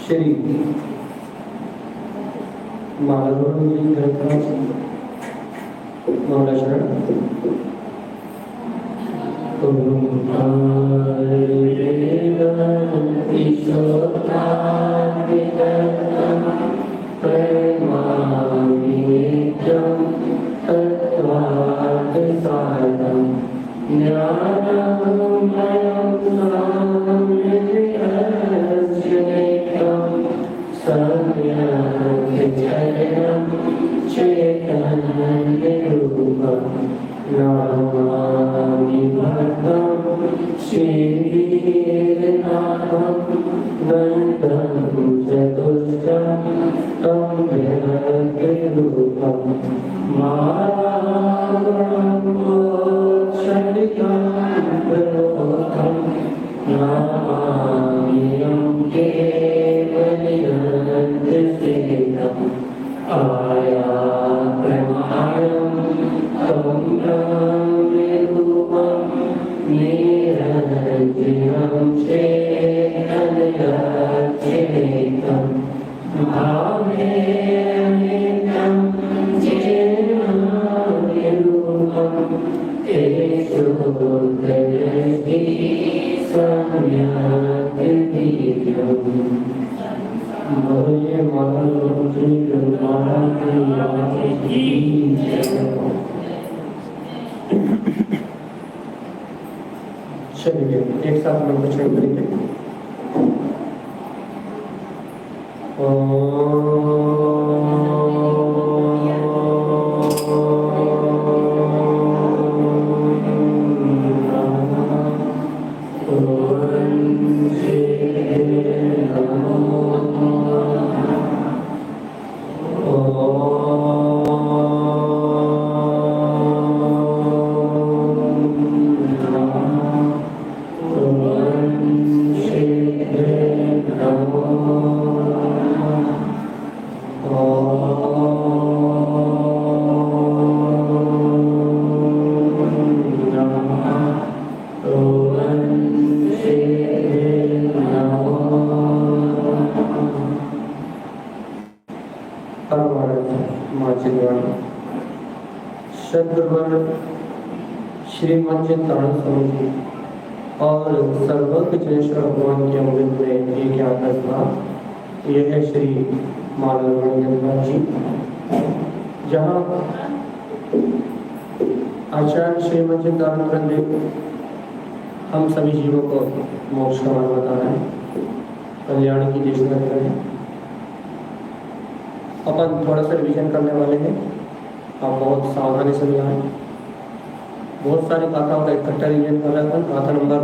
श्री मालवणी चलिए एक साथ मंत्र करेंगे। और सर्वज्ञ जनेश्वर भगवान के अमृत में एक यात्रा था। यह है श्री मालवणी जी, जहाँ आचार्य श्री मंजिंदानंद देव हम सभी जीवों को मोक्ष का मार्ग बता रहे हैं, कल्याण की देशना कर रहे हैं। अपन थोड़ा सा रिविजन करने वाले हैं, आप बहुत सावधानी से जाएं। बहुत सारी गाथाओं का इकट्ठा रिविजन कर रहे हैं। गाथा नंबर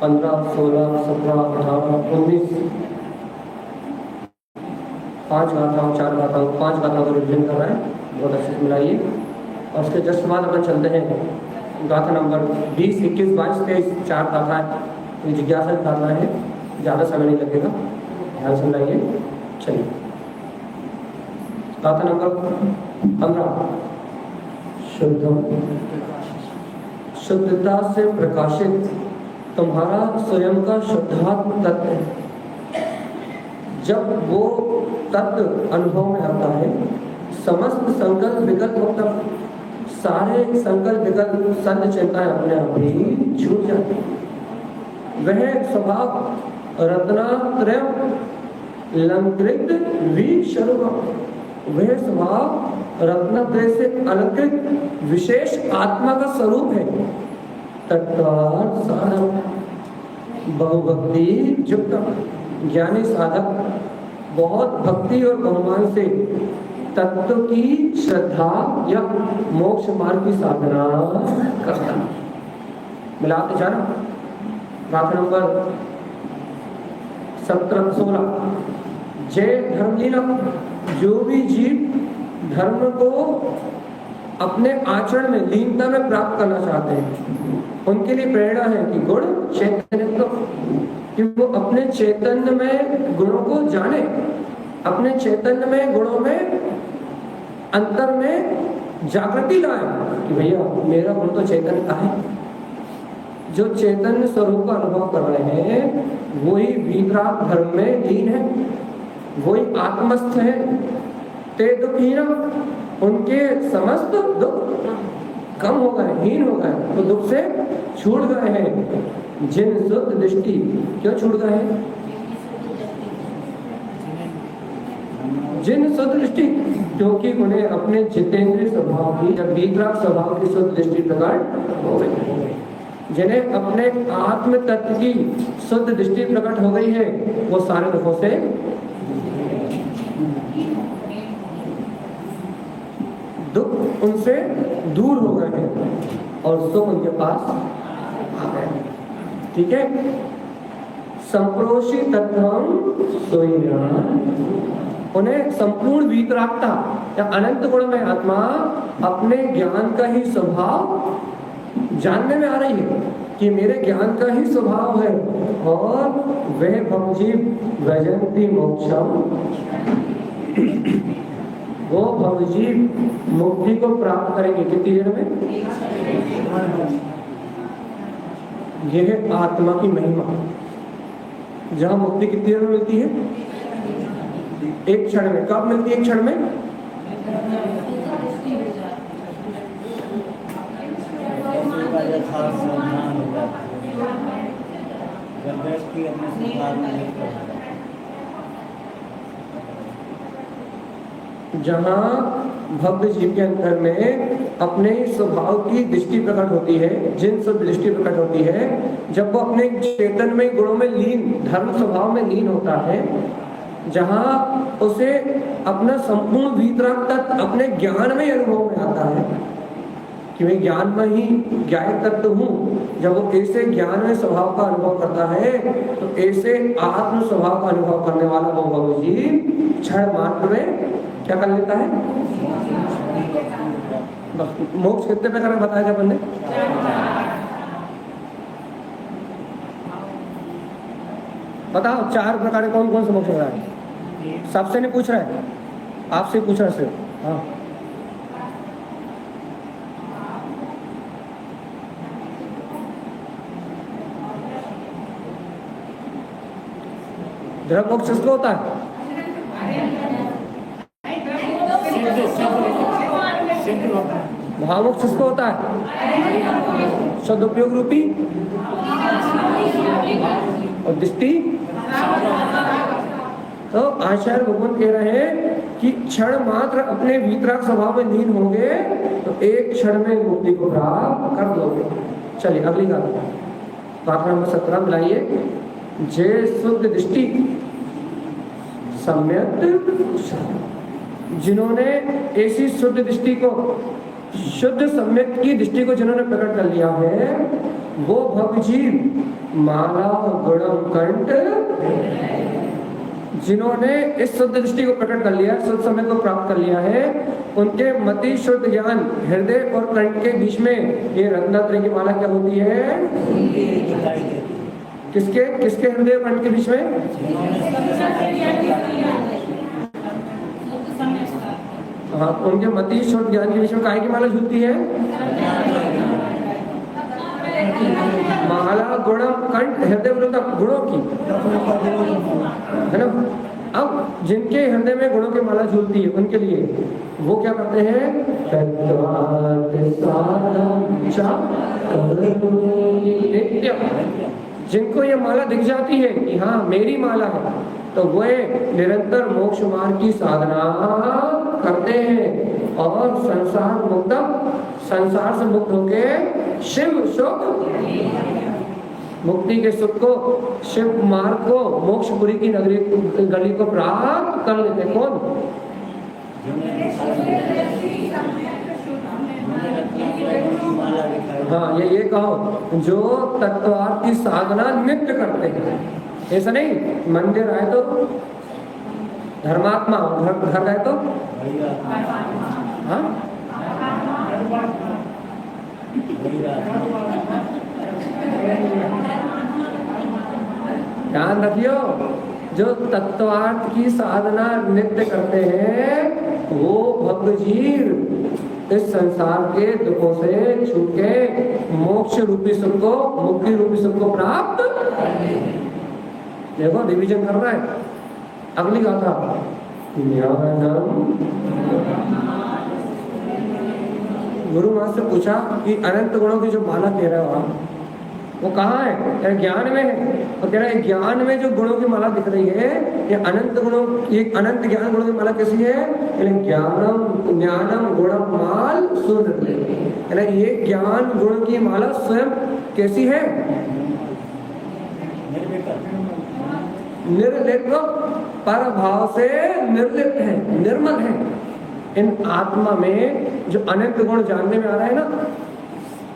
15, 16, 17, 18, 19, 5 गाथाओं 4 गाथाओं 5 गाथाओं का रिविजन कर रहे हैं। बहुत अच्छे से मिलाइए। और उसके जस्ट बाद अपन चलते हैं गाथा नंबर 20, 21, 22, 23 4 गाथाएं जिज्ञासा गाथा है, ज़्यादा समय नहीं लगेगा, ध्यान से मिलाइए। चलिए गाथा नंबर 15। शुद्धता से प्रकाशित तुम्हारा स्वयं का शुद्धात्म तत्व है। जब वो तत्व अनुभव में आता है, समस्त संकल्प विकल्प मतलब सारे संकल्प विकल्प संग चिंताएं अपने आप ही छूट जाती। वह स्वभाव रत्नात्रय लंकृत विस्वरूप, वह स्वभाव रत्नत्रय से अलंकृत विशेष आत्मा का स्वरूप है। तत्कार साधक बहुभक्ति युक्त ज्ञानी साधक बहुत भक्ति और बहुमान से तत्व की श्रद्धा या मोक्ष मार्ग की साधना करता है। मिलाते जाना। बात नंबर 17-16। जय धर्मलीला। जो भी जीव धर्म को अपने आचरण में लीनता में प्राप्त करना चाहते हैं, उनके लिए प्रेरणा है कि गुण चैतन्य, कि वो अपने चैतन्य में गुणों को जाने, अपने चैतन्य में गुणों में अंतर में जागृति लाए कि भैया मेरा गुण तो चैतन्य का है। जो चैतन्य स्वरूप का अनुभव कर रहे हैं वही वीतराग धर्म में लीन है, वही आत्मस्थ है। ते दुखहीन, उनके समस्त दुख कम हो गए, हीन हो गए, तो दुख से छूट गए हैं। जिन शुद्ध दृष्टि, क्यों छूट गए हैं? जिन शुद्ध दृष्टि, क्योंकि उन्हें अपने जितेंद्रिय स्वभाव की या वीतराग स्वभाव की शुद्ध दृष्टि प्रकट हो गई। जिन्हें अपने आत्म तत्व की शुद्ध दृष्टि प्रकट हो गई है, वो सारे दुखों से दुख उनसे दूर हो गए हैं और सुख उनके पास आ गए। ठीक है। संप्रोषी तत्वं सोईनान, उन्हें संपूर्ण वीतरागता या अनंत गुण में आत्मा अपने ज्ञान का ही स्वभाव जानने में आ रही है कि मेरे ज्ञान का ही स्वभाव है और वह भवजीव वैजंती मोक्षम, वो भवजीव मुक्ति को प्राप्त करेंगे कितनी देर में? यह है आत्मा की महिमा। जहां मुक्ति कितनी देर में मिलती है? एक क्षण में। कब मिलती है? एक क्षण में। जहाँ भक्त जीव के अंतर में अपने स्वभाव की दृष्टि प्रकट होती है, जिन सब दृष्टि प्रकट होती है, जब वो अपने चेतन में गुणों में लीन, धर्म स्वभाव में लीन होता है, जहाँ उसे अपना संपूर्ण वीतराग तत्व अपने ज्ञान में अनुभव में आता है कि मैं ज्ञान में ही ज्ञाय तत्व हूँ। जब वो ऐसे ज्ञान में स्वभाव का अनुभव करता है तो ऐसे आत्म स्वभाव का अनुभव करने वाला वो भगवजी क्षण मात्र में क्या कर लेता है? मोक्ष कितने प्रकार में बताया था बंदे? बताओ 4 प्रकार कौन कौन से मोक्ष हो रहा है? सबसे नहीं पूछ रहा है, आपसे पूछ रहा है सिर्फ। हाँ, द्रव्य मोक्ष किसको होता है? महामोक्ष किसको होता है? सदुपयोग रूपी और दृष्टि। तो आचार्य भगवान कह रहे हैं कि क्षण मात्र अपने वीतराग स्वभाव में लीन होंगे तो एक क्षण में मुक्ति को प्राप्त कर दोगे। चलिए अगली बात नंबर 17 मिलाइए। जय शुद्ध दृष्टि सम्यक, जिन्होंने ऐसी शुद्ध दृष्टि को, शुद्ध सम्यक की दृष्टि को जिन्होंने प्रकट कर लिया है, वो भवजीव माला गुणम कंठ, जिन्होंने इस शुद्ध दृष्टि को प्रकट कर लिया, शुद्ध सम्यक को प्राप्त कर लिया है, उनके मति शुद्ध ज्ञान हृदय और कंठ के बीच में ये रत्नात्रय की माला क्या होती है? किसके किसके हृदय और कंठ के बीच में? हाँ, उनके मति शुद्ध ज्ञान के बीच में काहे की माला झूलती है? माला गुणम कंठ, हृदय गुणों की, है ना। अब जिनके हृदय में गुणों की माला झूलती है उनके लिए वो क्या करते हैं? जिनको ये माला दिख जाती है कि हाँ मेरी माला है, तो वे निरंतर मोक्ष मार्ग की साधना करते हैं। और संसार मुक्तम, संसार से मुक्त होके शिव सुख, मुक्ति के सुख को, शिव मार्ग को, मोक्षपुरी की नगरी गली को प्राप्त कर लेते कौन? हाँ, ये कहो जो तत्वार्थ की साधना नित्य करते हैं, ऐसा नहीं मंदिर आए तो धर्मात्मा, घर गए तो हाँ, ध्यान रखियो, जो तत्वार्थ की साधना नित्य करते हैं वो भक्त जी इस संसार के दुखों से छूटे मोक्ष रूपी सुख को, मुक्ति रूपी सुख को प्राप्त। देखो रिवीजन कर रहा है। अगली गाथा, गुरु महाराज से पूछा कि अनंत गुणों की जो माला कह रहे हो आप, वो कहाँ है? ज्ञान में है। और कह रहा है ज्ञान में जो गुणों की माला दिख रही है, ये अनंत गुणों, ये अनंत ज्ञान गुणों की माला कैसी है? ज्ञानम ज्ञानम गुणम माल सुन, ये ज्ञान गुण की माला स्वयं कैसी है? निर्लिप्त, पर भाव से निर्लिप्त है, निर्मल है। इन आत्मा में जो अनंत गुण जानने में आ रहा है ना,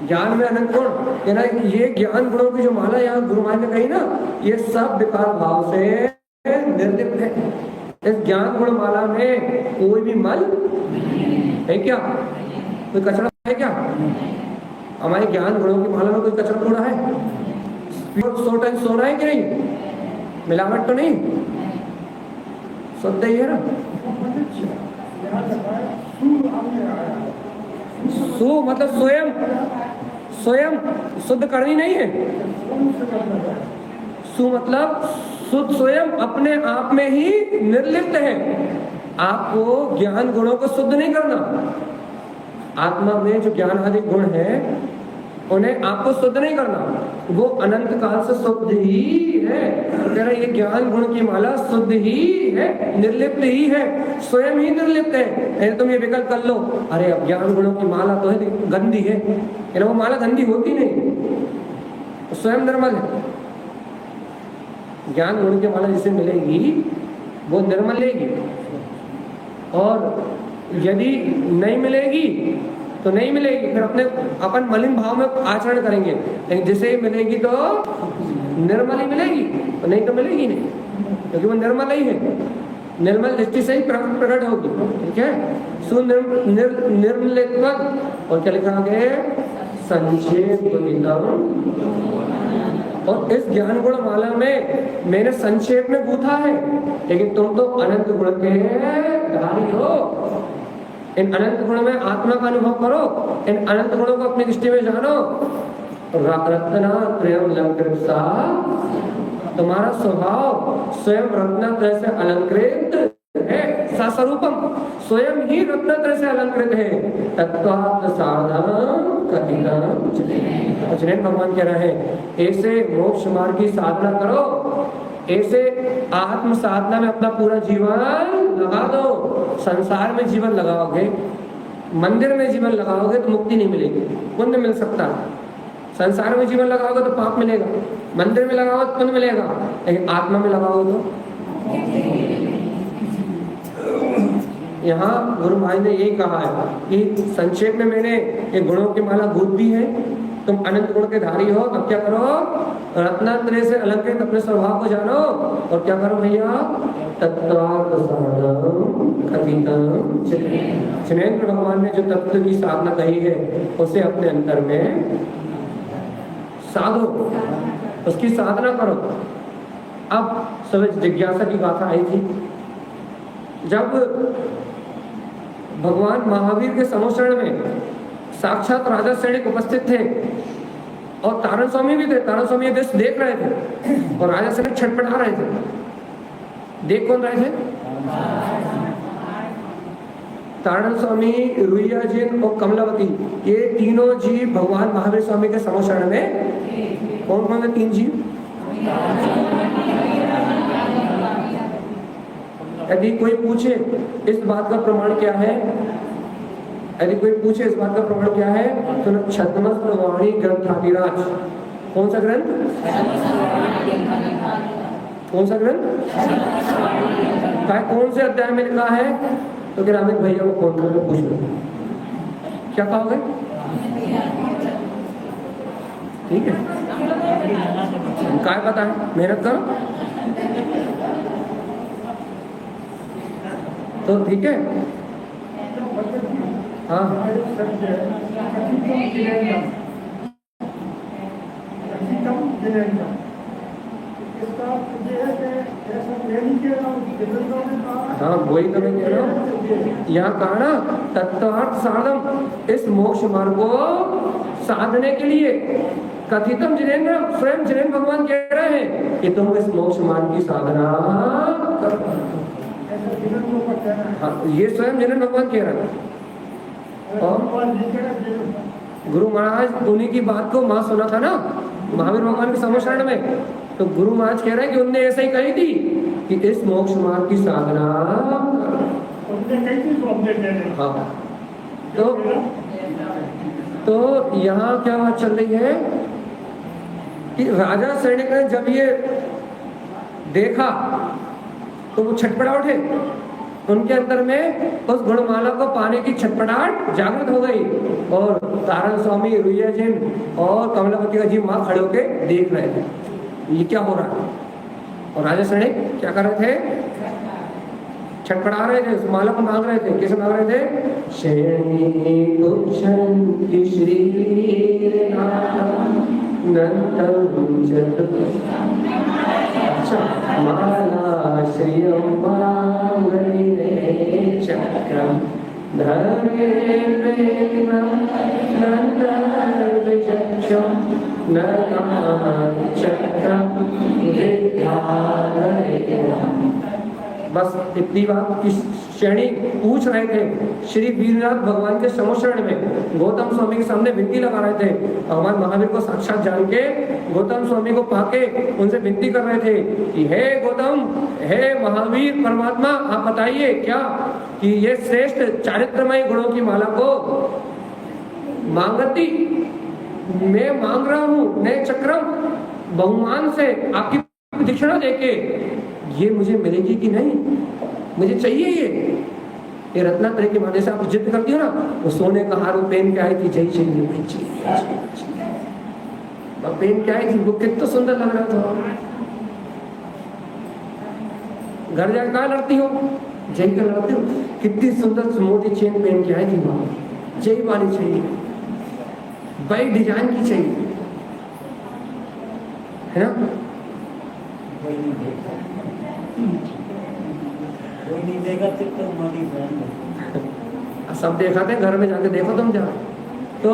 ज्ञान में अनंत गुण, कहना ये ज्ञान गुणों की जो माला यहाँ गुरु महाराज ने कही ना, ये सब विकार भाव से निर्लिप्त है। इस ज्ञान गुण माला में कोई भी मल है क्या? कोई कचरा है क्या? हमारे ज्ञान गुणों की माला में कोई कचरा थोड़ा है? सो रहा है कि नहीं? मिलावट तो नहीं, शुद्ध ही है ना? सु मतलब स्वयं, स्वयं शुद्ध करनी नहीं है। सु मतलब शुद्ध स्वयं अपने आप में ही निर्लिप्त है। आपको ज्ञान गुणों को शुद्ध नहीं करना। आत्मा में जो ज्ञान आदि गुण है उन्हें आपको शुद्ध नहीं करना, वो अनंत काल से शुद्ध ही है। तो कह रहा है ये ज्ञान गुण की माला शुद्ध ही है, निर्लिप्त ही है, स्वयं ही निर्लिप्त है। तुम ये विकल्प कर लो, अरे अब ज्ञान गुणों की माला तो है गंदी है, वो माला गंदी होती नहीं, तो स्वयं निर्मल है। ज्ञान गुण की माला जिसे मिलेगी वो निर्मल लेगी, और यदि नहीं मिलेगी तो नहीं मिलेगी, फिर अपने अपन मलिन भाव में आचरण करेंगे। लेकिन जिसे ही मिलेगी तो निर्मल ही मिलेगी, तो नहीं तो मिलेगी नहीं, क्योंकि वो निर्मल ही है, निर्मल दृष्टि से ही प्रकट होगी। ठीक है, सुनिर्मलित्व। और क्या लिखा आगे? संक्षेप। और इस ज्ञान गुण माला में मैंने संक्षेप में गूथा है, लेकिन तुम तो अनंत गुण के धारी हो। इन अनंत गुणों में आत्मा का अनुभव करो, इन अनंत गुणों को अपनी दृष्टि में जानो। रत्नात्रयम् अलंकृत, तुम्हारा स्वभाव स्वयं रत्नात्रय से अलंकृत है। सस्वरूपम, स्वयं ही रत्नात्रय से अलंकृत है। तत्वात् साधनम् कथितम्। जैन भगवान कह रहे हैं ऐसे मोक्ष मार्ग की साधना करो, ऐसे आत्म साधना में अपना पूरा जीवन लगा दो। संसार में जीवन लगाओगे, मंदिर में जीवन लगाओगे तो मुक्ति नहीं मिलेगी, पुण्य मिल सकता है। संसार में जीवन लगाओगे तो पाप मिलेगा, मंदिर में लगाओगे तो पुण्य मिलेगा, लेकिन आत्मा में लगाओगे तो। यहाँ गुरु भाई ने यही कहा है कि संक्षेप में मैंने ये गुणों की माला गूंथ दी है, तुम अनंत गुण के धारी हो। अब क्या करो? रत्नात्रय से अलंकृत अपने स्वभाव को जानो, और क्या करो भैया? जिनेंद्र भगवान ने जो तत्व की साधना कही है उसे अपने अंतर में साधो, उसकी साधना करो। अब सब जिज्ञासा की गाथा आई थी, जब भगवान महावीर के समोषण में साक्षात राजा सैनिक उपस्थित थे और तारण स्वामी भी थे। तारण स्वामी ये देख रहे थे और राजा सैनिक छटपटा रहे थे। देख कौन रहे थे? तारण स्वामी, रुइया जिन और कमलावती, ये तीनों जीव भगवान महावीर स्वामी के समोषण में। कौन कौन है तीन जीव? यदि कोई पूछे इस बात का प्रमाण क्या है यदि कोई पूछे इस बात का प्रमाण क्या है, तो छद्मस्त वाणी ग्रंथाधिराज। कौन सा ग्रंथ? कौन सा ग्रंथ? कौन से अध्याय में लिखा है? तो फिर अमित भैया को फोन करके पूछ लो, क्या कहोगे? ठीक है, क्या पता है, मेहनत करो तो ठीक है। हाँ हाँ, वही तो मैं कह रहा हूँ। यहाँ कहा ना तत्वार्थ साधन, इस मोक्ष मार्ग को साधने के लिए कथितम जिनेन्द्र, स्वयं जिनेन्द्र भगवान कह रहे हैं कि तुम इस मोक्ष मार्ग की साधना करो। हाँ, ये स्वयं जिनेन्द्र भगवान कह रहे हैं। और गुरु महाराज उन्हीं की बात को मां सुना था ना महावीर भगवान के समशरण में, तो गुरु महाराज कह रहे हैं कि उनने ऐसे ही कही थी कि इस मोक्ष मार्ग की साधना। हाँ, तो यहाँ क्या बात चल रही है कि राजा सैनिक ने जब ये देखा तो वो छटपटा उठे, उनके अंदर में उस गुणमाला को पाने की छटपटाहट जागृत हो गई, और तारण स्वामी, रुइया जी और कमलापति का जी वहां खड़े होके देख रहे थे ये क्या हो रहा है। और राजा सैनिक क्या कर रहे थे? छटपटा रहे थे, उस माला को मांग रहे थे। कैसे मांग रहे थे? अच्छा, माला श्रियं चक्रम बस इतनी बात की श्रेणी पूछ रहे थे श्री वीरनाथ भगवान के समशरण में। गौतम स्वामी के सामने विनती लगा रहे थे, भगवान महावीर को साक्षात जान के गौतम स्वामी को पाके उनसे विनती कर रहे थे कि हे गौतम, हे महावीर परमात्मा, आप बताइए क्या कि ये श्रेष्ठ चारित्रमय गुणों की माला को मांगती मैं मांग रहा हूँ नए चक्रम बहुमान से आपकी दीक्षिणा देके, ये मुझे मिलेगी कि नहीं? मुझे चाहिए ये रत्नात्रय के माने से आप जिद करती हो ना, वो सोने का हार पहन के आई थी, जय चाहिए पहन के आई थी, वो कितना सुंदर लग रहा था। घर जाकर कहाँ लड़ती हो? जय कर लड़ती हो। कितनी सुंदर मोटी चेन पहन के आई थी वहां, जय वाली चाहिए, बड़ी डिजाइन की चाहिए, है ना? कोई नहीं देगा सब देखा थे, घर में जाके देखो तुम जा। तो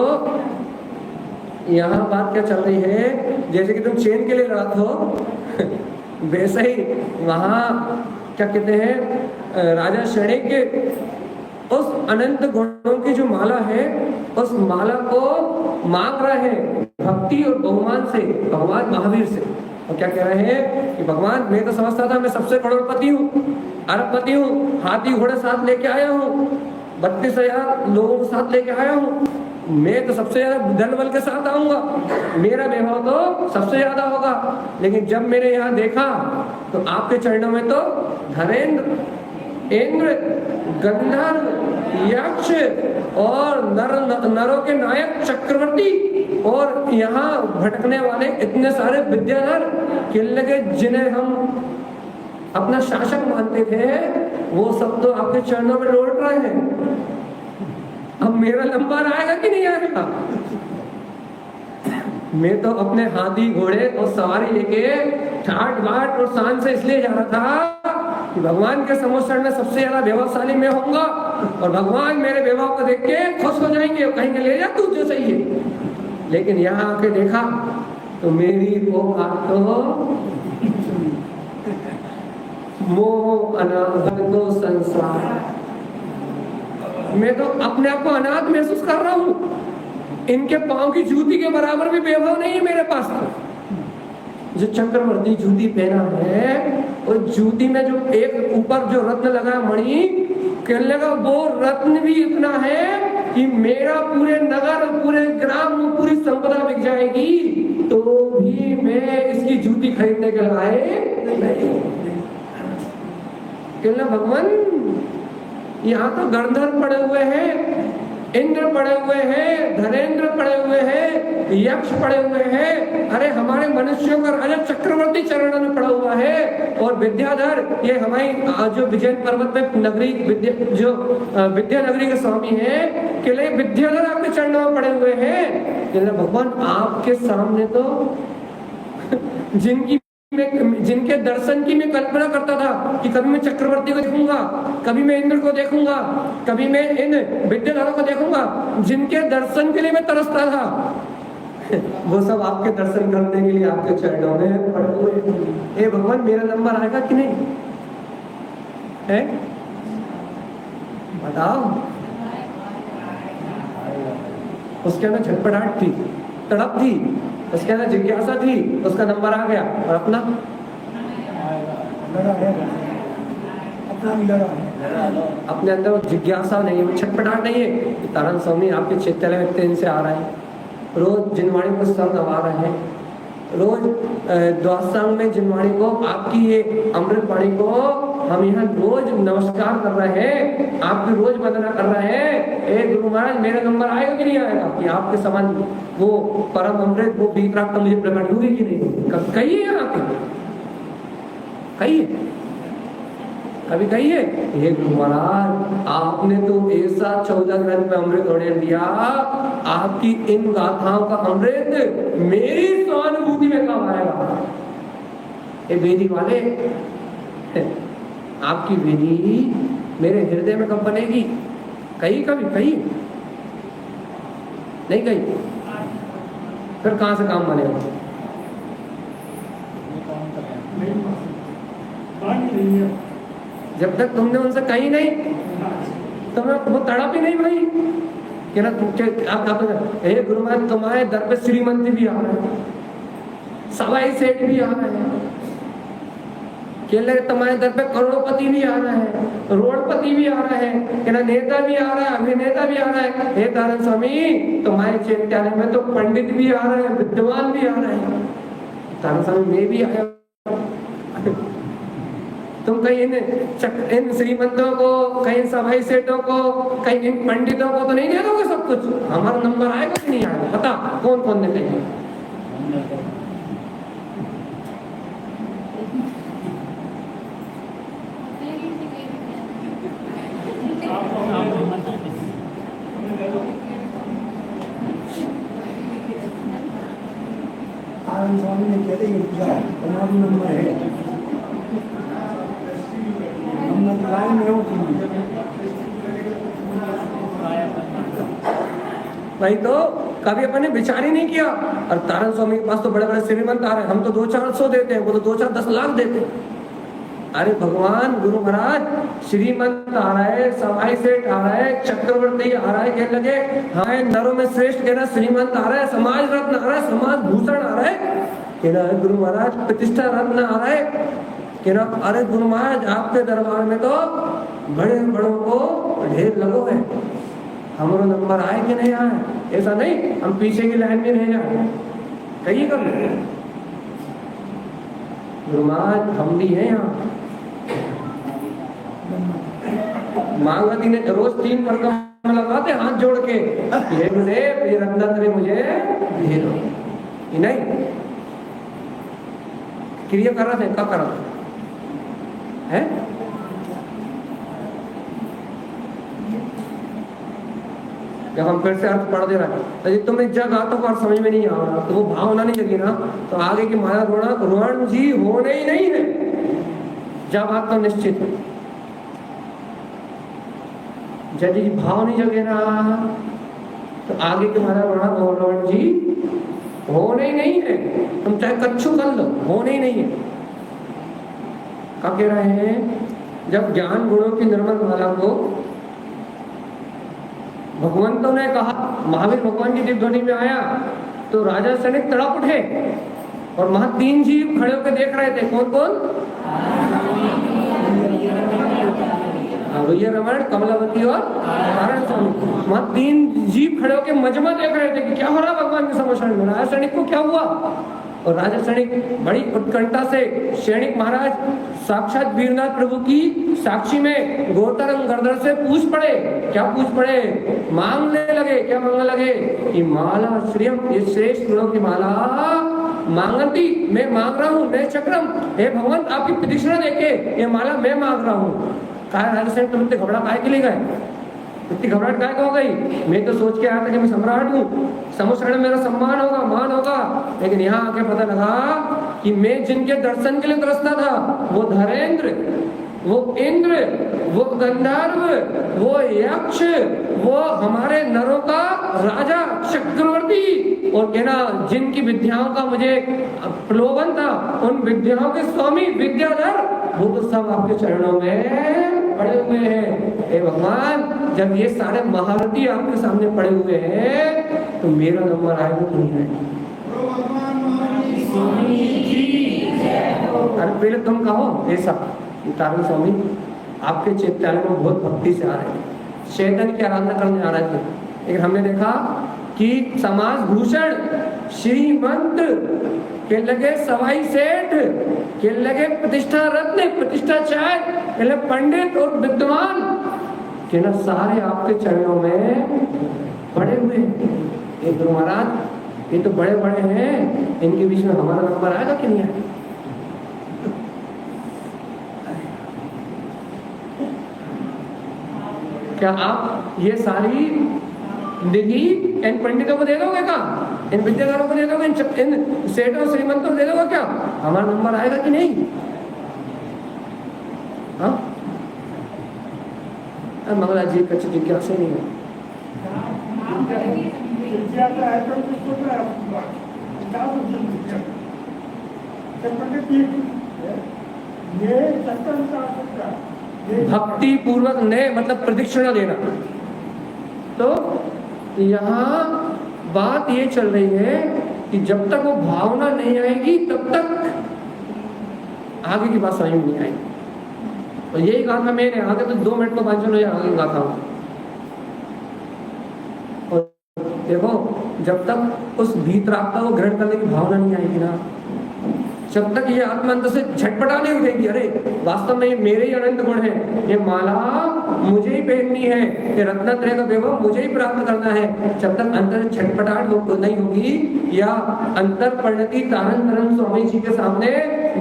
यहाँ बात क्या चल रही है, जैसे कि तुम चेन के लिए लड़ाते हो वैसे ही वहाँ क्या कहते हैं, राजा शणिक के उस अनंत गुणों की जो माला है, उस माला को मांग रहे हैं भक्ति और बहुमान से भगवान महावीर से। और क्या कह रहे हैं कि भगवान, मैं तो समझता था मैं सबसे करोड़पति हूँ, अरबपति हूँ, हाथी घोड़े साथ लेके आया हूँ, 32,000 लोगों को साथ लेके आया हूँ, मैं तो सबसे ज्यादा धन बल के साथ आऊंगा, मेरा वैभव तो सबसे ज्यादा होगा। लेकिन जब मैंने यहाँ देखा तो आपके चरणों में तो धरेंद्र, इंद्र, गंधर्व, यक्ष और नरों के नायक चक्रवर्ती और यहाँ भटकने वाले इतने सारे विद्याधर किले के जिन्हें हम अपना शासक मानते थे, वो सब तो आपके चरणों में लौट रहे हैं। अब मेरा लंबा आएगा कि नहीं आएगा? मैं तो अपने हाथी घोड़े और सवारी लेके ठाट बाट और शान से इसलिए जा रहा था कि भगवान के समोषण में सबसे ज्यादा वैभवशाली मैं होऊंगा और भगवान मेरे वैभव को देख के खुश हो जाएंगे और कहेंगे ले जा तू जो सही है। लेकिन यहाँ आके देखा तो मेरी वो तो मोह अनाहत को संसार, मैं तो अपने आप को अनाथ महसूस कर रहा हूँ। इनके पांव की जूती के बराबर भी वैभव नहीं है मेरे पास। जो चक्रवर्ती जूती पहना है और जूती में जो एक ऊपर जो रत्न लगा मणि, कहने लगा वो रत्न भी इतना है कि मेरा पूरे नगर, पूरे ग्राम, पूरी संपदा बिक जाएगी तो भी मैं इसकी जूती खरीदने के लायक नहीं हूं। कहना भगवान यहाँ तो गणधर पड़े हुए हैं, इंद्र पड़े हुए हैं, धनेन्द्र पड़े हुए हैं, यक्ष पड़े हुए हैं, अरे हमारे मनुष्यों का राजा चक्रवर्ती चरणों में पड़ा हुआ है, और विद्याधर ये हमारी जो विजय पर्वत में नगरी विद्या नगरी के स्वामी हैं, के लिए विद्याधर आपके चरणों में पड़े हुए हैं। भगवान आपके सामने तो जिनके दर्शन की मैं कल्पना करता था कि कभी मैं चक्रवर्ती को देखूंगा, कभी मैं इंद्र को देखूंगा, कभी मैं इन विद्याधरों को देखूंगा, जिनके दर्शन के लिए मैं तरसता था, वो सब आपके दर्शन करने के लिए आपके चरणों में पड़े हुए। भगवान मेरा नंबर आएगा कि नहीं है? बताओ। उसके अंदर झटपटाहट थी, तड़प थी, उसके अंदर जिज्ञासा थी, उसका नंबर आ गया। और अपना अपने अंदर जिज्ञासा नहीं है, छटपटाहट नहीं है। तारण स्वामी आपके चैत्यालय में इतने दिन से आ रहे हैं, रोज जिनवाणी को सर दबा रहे हैं, रोज द्वादशांग में जिनवाणी को, आपकी ये अमृत वाणी को हम यहाँ रोज नमस्कार कर रहे हैं, आपकी रोज वंदना कर रहे हैं। गुरु महाराज मेरा नंबर आएगा कि नहीं आएगा कि आपके समान वो परम अमृत, वो वितरागता मुझे प्रकट होगी कि नहीं? कहिए यहाँ पे, कहिए, अभी कहिए। हे गुरु महाराज आपने तो ऐसा 14 ग्रंथ में अमृत उड़ेल दिया, आपकी इन गाथाओं का अमृत मेरी स्वानुभूति में कब आएगा? ये वेदी वाले, आपकी वेदी मेरे हृदय में कब बनेगी? कही कभी कही नहीं कही, फिर कहां से काम बनेगा? जब तक तुमने उनसे कही नहीं, तुम्हें वो तड़प ही नहीं भाई कि ना हे गुरु महाराज तुम्हारे दर पे श्रीमंत भी आ रहे हैं, सवाई सेठ भी आ रहे हैं, तुम्हारे दर पे करोड़पति भी आ रहे हैं, रोडपति भी आ रहे हैं, नेता भी आ रहा है, अभिनेता भी आ रहा है। हे तारण स्वामी तुम्हारे चैत्यालय में तो पंडित भी आ रहे हैं, विद्वान भी आ रहे हैं। तारण स्वामी मैं भी आया, तुम कहीं इन श्रीमंतों को, कहीं सभाई सेठों को, कहीं इन पंडितों को तो नहीं दे दोगे सब कुछ? हमारा नंबर आएगा कि नहीं आएगा? पता कौन कौन ने कही? स्वामी ने कहते हैं हमारा नंबर है, लाइन में हो भाई। तो कभी अपन ने विचार ही नहीं किया। और तारण स्वामी के पास तो बड़े बड़े श्रीमंत आ रहे हैं, हम तो 200-400 देते हैं, वो तो 2-4-10 लाख देते हैं। अरे भगवान गुरु महाराज श्रीमंत आ रहा है, सवाई सेठ आ रहा है, चक्रवर्ती आ रहा है, कहने लगे हमारे नरों में श्रेष्ठ कहना श्रीमंत आ रहा है, समाज रत्न आ रहा है, समाज भूषण आ रहा है, कहना गुरु महाराज प्रतिष्ठा रत्न आ रहा है, कहना अरे गुरु महाराज आपके दरबार में तो बड़े बड़ों को ढेर लगो है, हमारा नंबर आए कि नहीं आए? ऐसा नहीं हम पीछे की लाइन में रह जाए, कहिए कर गुरु महाराज हम भी हैं यहाँ। मांगवती ने रोज 3 परिक्रमा लगाते हाथ जोड़ के, ये गुरुदेव ये रत्न मुझे दे दो। नहीं क्रिया कर रहे थे, कब कर रहे हैं? जब हम फिर से अर्थ पढ़ दे रहा है तो तुम एक जगह तो और समझ में नहीं आ रहा, तो वो भावना नहीं जगी ना, तो आगे की माया रोण जी होने ही नहीं है। जब आत्मा निश्चित है, यदि भाव नहीं जगे ना, तो आगे के माया रोण जी होने ही नहीं है। तुम चाहे कच्छू कर लो, होने ही नहीं है। क्या कह रहे हैं? जब ज्ञान गुणों की निर्मल माला को भगवंतों ने कहा, महावीर भगवान की दिव्य ध्वनि में आया तो राजा सैनिक तड़प उठे, और वहां 3 जीव खड़े होकर देख रहे थे। कौन कौन? रुइया रमण, कमलावती और नारायण स्वामी। वहां 3 जीव खड़े होकर मजमा देख रहे थे कि क्या हो रहा भगवान के समक्षण में, राजा सैनिक को क्या हुआ। और राजा सैनिक बड़ी उत्कंठा से सैनिक महाराज साक्षात वीरनाथ प्रभु की साक्षी में गोतरंग गर्दन से पूछ पड़े। क्या पूछ पड़े? मांगने लगे। क्या मांगने लगे? कि माला श्रियम, ये श्रेष्ठ गुणों की माला मांगती मैं मांग रहा हूँ, मैं चक्रम, हे भगवान आपकी प्रदक्षिणा देके ये माला मैं मांग रहा हूँ। कहा राजा सैनिक तुम इतने घबरा काहे के लिए गए? इतनी घबराहट काहे को हो गई? मैं तो सोच के आया था कि मैं सम्राट हूँ, समुद्र में मेरा सम्मान होगा, मान होगा, लेकिन यहाँ आके पता लगा कि मैं जिनके दर्शन के लिए तरसता था वो धरेंद्र, वो इंद्र, वो गंधर्व, वो यक्ष, वो हमारे नरों का राजा चक्रवर्ती, और कहना जिनकी विद्याओं का मुझे प्रलोभन था, उन विद्याओं के स्वामी विद्याधर, वो तो सब आपके चरणों में पड़े हुए हैं। हे भगवान, जब ये सारे महारथी आपके सामने पड़े हुए हैं तो मेरा नंबर आएगा तो नहीं आएगा? अरे पहले तुम कहो ऐसा, तारण स्वामी आपके चैत्यालय में बहुत भक्ति से आ रहे थे, शैतान की आराधना करने आ रहे थे, लेकिन हमने देखा कि समाज भूषण, श्रीमंत के लगे सवाई सेठ, के लगे प्रतिष्ठा रत्न, प्रतिष्ठा चाय, के लगे पंडित और विद्वान, के ना सारे आपके चरणों में पड़े हुए हैं। ये गुरु महाराज, ये तो बड़े बड़े हैं, इनके बीच में हमारा नंबर आएगा कि नहीं आएगा? क्या आप ये सारी निधि इन पंडितों को दे दोगे क्या? इन विद्याधरों को दे दोगे? इन सेठों श्रीमंतों को दे दोगे क्या? हमारा नंबर आएगा कि नहीं? हाँ, मंगला जी का जिज्ञासा नहीं है। भक्ति पूर्वक ने मतलब प्रदक्षिणा देना। तो यहाँ बात ये चल रही है कि जब तक वो भावना नहीं आएगी तब तक आगे की बात समझ में नहीं आएगी। और यही कहा था मैंने, आगे तो 2 मिनट को वांचन हो जाए, आगे कहा था। और देखो, जब तक उस भीतरात्मा को ग्रहण करने की भावना नहीं आएगी ना, जब तक ये आत्मा अंदर से झटपटा नहीं उठेगी, अरे वास्तव में ये मेरे ही अनंत गुण है, ये माला मुझे ही पहननी है, ये रत्नत्रय का वैभव मुझे ही प्राप्त करना है, जब तक अंतर झटपटाहट नहीं होगी या अंतर परिणति तारण तरन स्वामी जी के सामने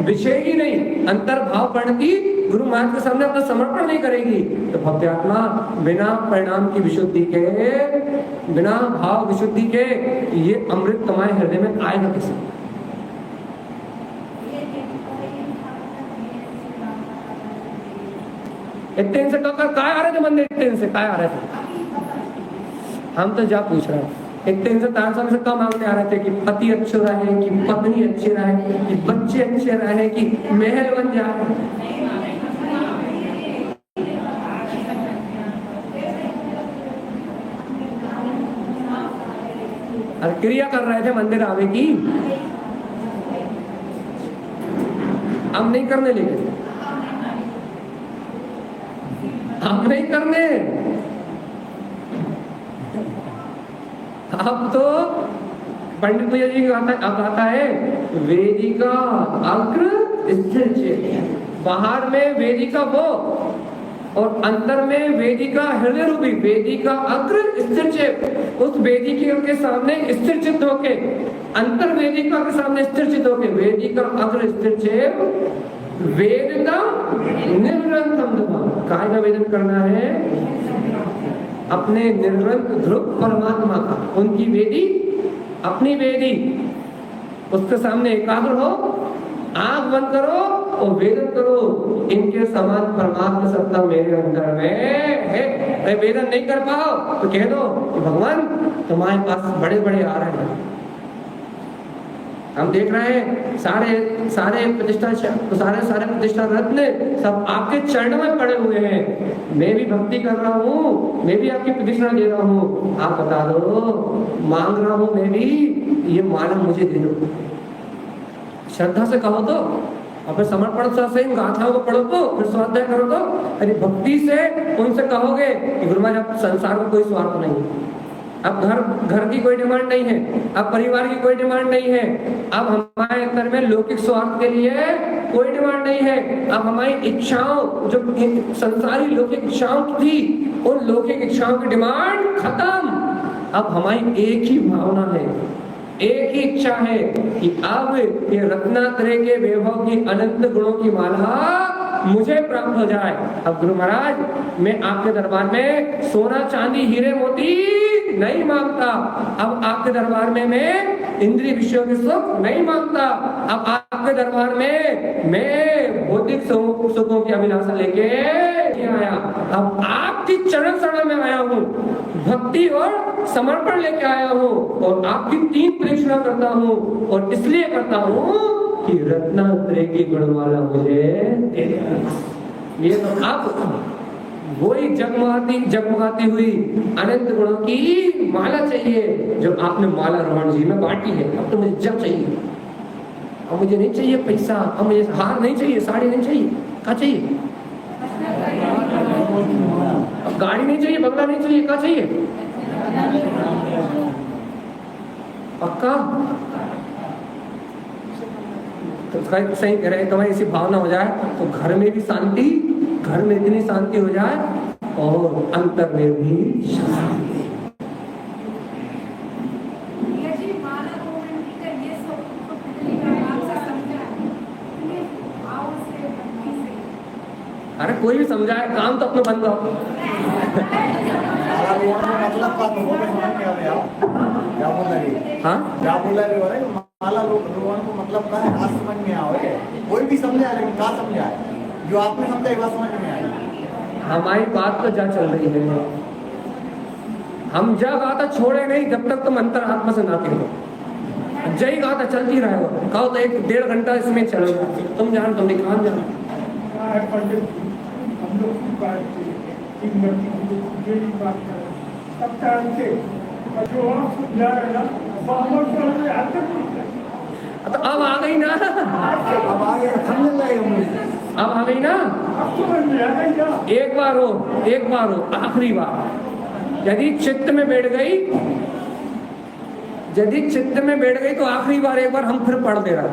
विषय ही नहीं, अंतर भाव परिणति गुरु महाराज के सामने अपना समर्पण नहीं करेगी, तो भक्त आत्मा बिना परिणाम की विशुद्धि के, बिना भाव विशुद्धि के ये अमृत तुम्हारे हृदय में आएगा किसी? इतने से काय आ रहे थे मंदिर, इतने से काय आ रहे थे? हम तो जा पूछ रहे हैं, इतने से तार स्वामी से कम मांगने आ रहे थे कि पति अच्छे रहे, कि पत्नी अच्छी रहे, कि बच्चे अच्छे रहे, कि महल बन जाए। और क्रिया कर रहे थे मंदिर आवे की, हम नहीं करने लगे, हम नहीं करने। अब तो पंडित भैया जी आता है वेदिका अग्र स्थिर चेत, बाहर में वेदिका वो और अंतर में वेदिका हृदय रूपी, वेदिका अग्र स्थिर चेत, उस वेदिका के सामने स्थिर चित्त होके, अंतर वेदिका के सामने स्थिर चित्त होके, वेदिका अग्र स्थिर चेत वेदनम निर्ग्रंथम दम, काय का वेदन करना है? अपने निर्ग्रंथ ध्रुव परमात्मा का, उनकी वेदी, अपनी वेदी, उसके सामने एकाग्र हो, आंख बंद करो और वेदन करो, इनके समान परमात्मा सत्ता मेरे अंदर में है। वेदन नहीं कर पाओ तो कह दो कि भगवान तुम्हारे पास बड़े बड़े आ रहे हैं। हम देख रहे हैं सारे प्रतिष्ठा, सारे प्रतिष्ठा रत्न सब आपके चरणों में पड़े हुए हैं। मैं भी भक्ति कर रहा हूँ, मैं भी आपकी प्रतिष्ठा दे रहा हूँ, आप बता दो, मांग रहा हूँ मैं भी, ये माला मुझे दे दो। श्रद्धा से कहो तो और फिर समर्पण से इन गाथाओं को पढ़ो तो फिर स्वाध्याय करो तो अरे भक्ति से उनसे कहोगे कि गुरु महाराज अब संसार में कोई स्वार्थ नहीं, अब घर की कोई डिमांड नहीं है, अब परिवार की कोई डिमांड नहीं है, अब हमारे अंदर में लौकिक स्वार्थ के लिए कोई डिमांड नहीं है, अब हमारी इच्छाओं जो संसारी लौकिक इच्छाओं थी उन लौकिक इच्छाओं की डिमांड खत्म। अब हमारी एक ही भावना है, एक ही इच्छा है कि अब ये रत्नात्रय के वैभव की अनंत गुणों की माला मुझे प्राप्त हो जाए। अब गुरु महाराज मैं आपके दरबार में सोना चांदी हीरे मोती नहीं मांगता, अब आपके दरबार में मैं इंद्रिय विषयों के सुख नहीं मांगता, अब आपके दरबार में मैं भौतिक सुखों की अभिलाषा लेके आया, अब आपकी चरण शरण में आया हूँ, भक्ति और समर्पण लेके आया हूँ और आपकी 3 परीक्षा करता हूँ और इसलिए करता हूँ कि रत्नात्रय की गुणमाला मुझे दे दे। ये तो आप वही जगमगाती हुई अनंत गुणों की माला चाहिए जो आपने माला रमण जी में बांटी है। अब तो मुझे जग चाहिए, अब मुझे नहीं चाहिए पैसा, अब मुझे हार नहीं चाहिए, साड़ी नहीं चाहिए, क्या चाहिए? अब गाड़ी नहीं चाहिए, बंगला नहीं चाहिए, क्या चाहिए? पक्का? तो सही कह रहे, तुम्हारी ऐसी भावना हो जाए तो घर में भी शांति, घर में इतनी शांति हो जाए और अंतर में भी शांति। अरे कोई भी समझाए, काम तो अपना बंद हो। क्या बोला रे माला लोगों को मतलब का है, आज समझ में आओ, कोई भी समझा लेकिन क्या समझाए, जो आपने समझा वह समझ में आई। हमारी बात तो जा चल रही है, हम जा गाता छोड़े नहीं जब तक तुम अंतर आत्मा से ना कहो। जय गाता चलती रहे, कहो तो 1-1.5 घंटा इसमें चलेगा, तुम जान तुम निकाल जाओ। तो अब आ गई ना, अब आ गया, समझ गए, अब आ गई ना। एक बार हो आखिरी बार, यदि चित्त में बैठ गई, तो आखिरी बार एक बार हम फिर पढ़ दे रहा।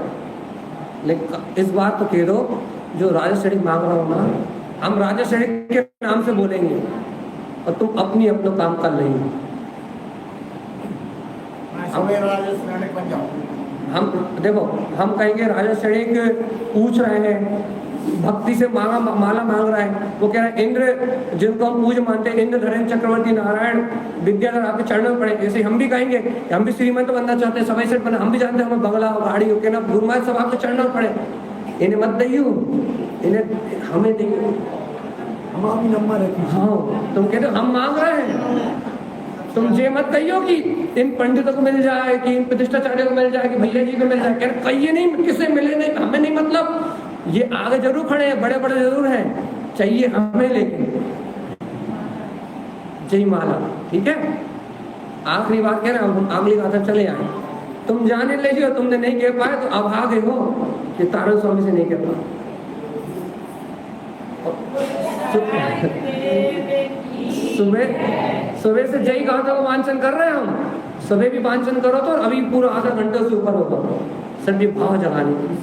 लेकिन इस बार तो कह दो जो राजा श्रेणी मांग रहा हो ना, हम राजा श्रेणी के नाम से बोलेंगे और तुम अपना काम कर लेंगे। हम देखो, हम कहेंगे राजा श्रेणी पूछ रहे हैं, भक्ति से माला मांग रहा है, वो कह रहा है इंद्र जिनको हम पूज मानते हैं, इंद्र धरेन्द्र चक्रवर्ती नारायण विद्याधर आपके चरणों में पड़े। जैसे हम भी कहेंगे, हम भी श्रीमंत बनना चाहते हैं, सवाई सेठ बनना, हम भी जानते हैं हमें बंगला गाड़ी हो के ना, गुरु महाराज सब आपके चरणों में पड़े, इन्हें मत दइयो, इन्हें हमें दइयो, हम भी नंबर है। हाँ तुम कहते हो हम मांग रहे हैं, तुम ये मत कहियो कि इन पंडितों को मिल जाए, कि इन प्रतिष्ठाचार्यों को मिल जाए, कि भैया जी को मिल जाए, कह कहिए नहीं किसे मिले नहीं, हमें नहीं मतलब, ये आगे जरूर खड़े हैं, बड़े बड़े जरूर हैं, चाहिए हमें, लेकिन जय माला, ठीक है। आखिरी बात कह रहे हैं, हम अगली बात चले आए, तुम जाने लीजिए, तुमने नहीं कह पाए तो अब आ गए हो कि तारण स्वामी से नहीं कह पाए। सुबह से जय गाथा को वांछन कर रहे हैं हम, सुबह भी वांछन करो तो अभी पूरा आधा घंटे से ऊपर होगा, सभी भाव जगाने के लिए।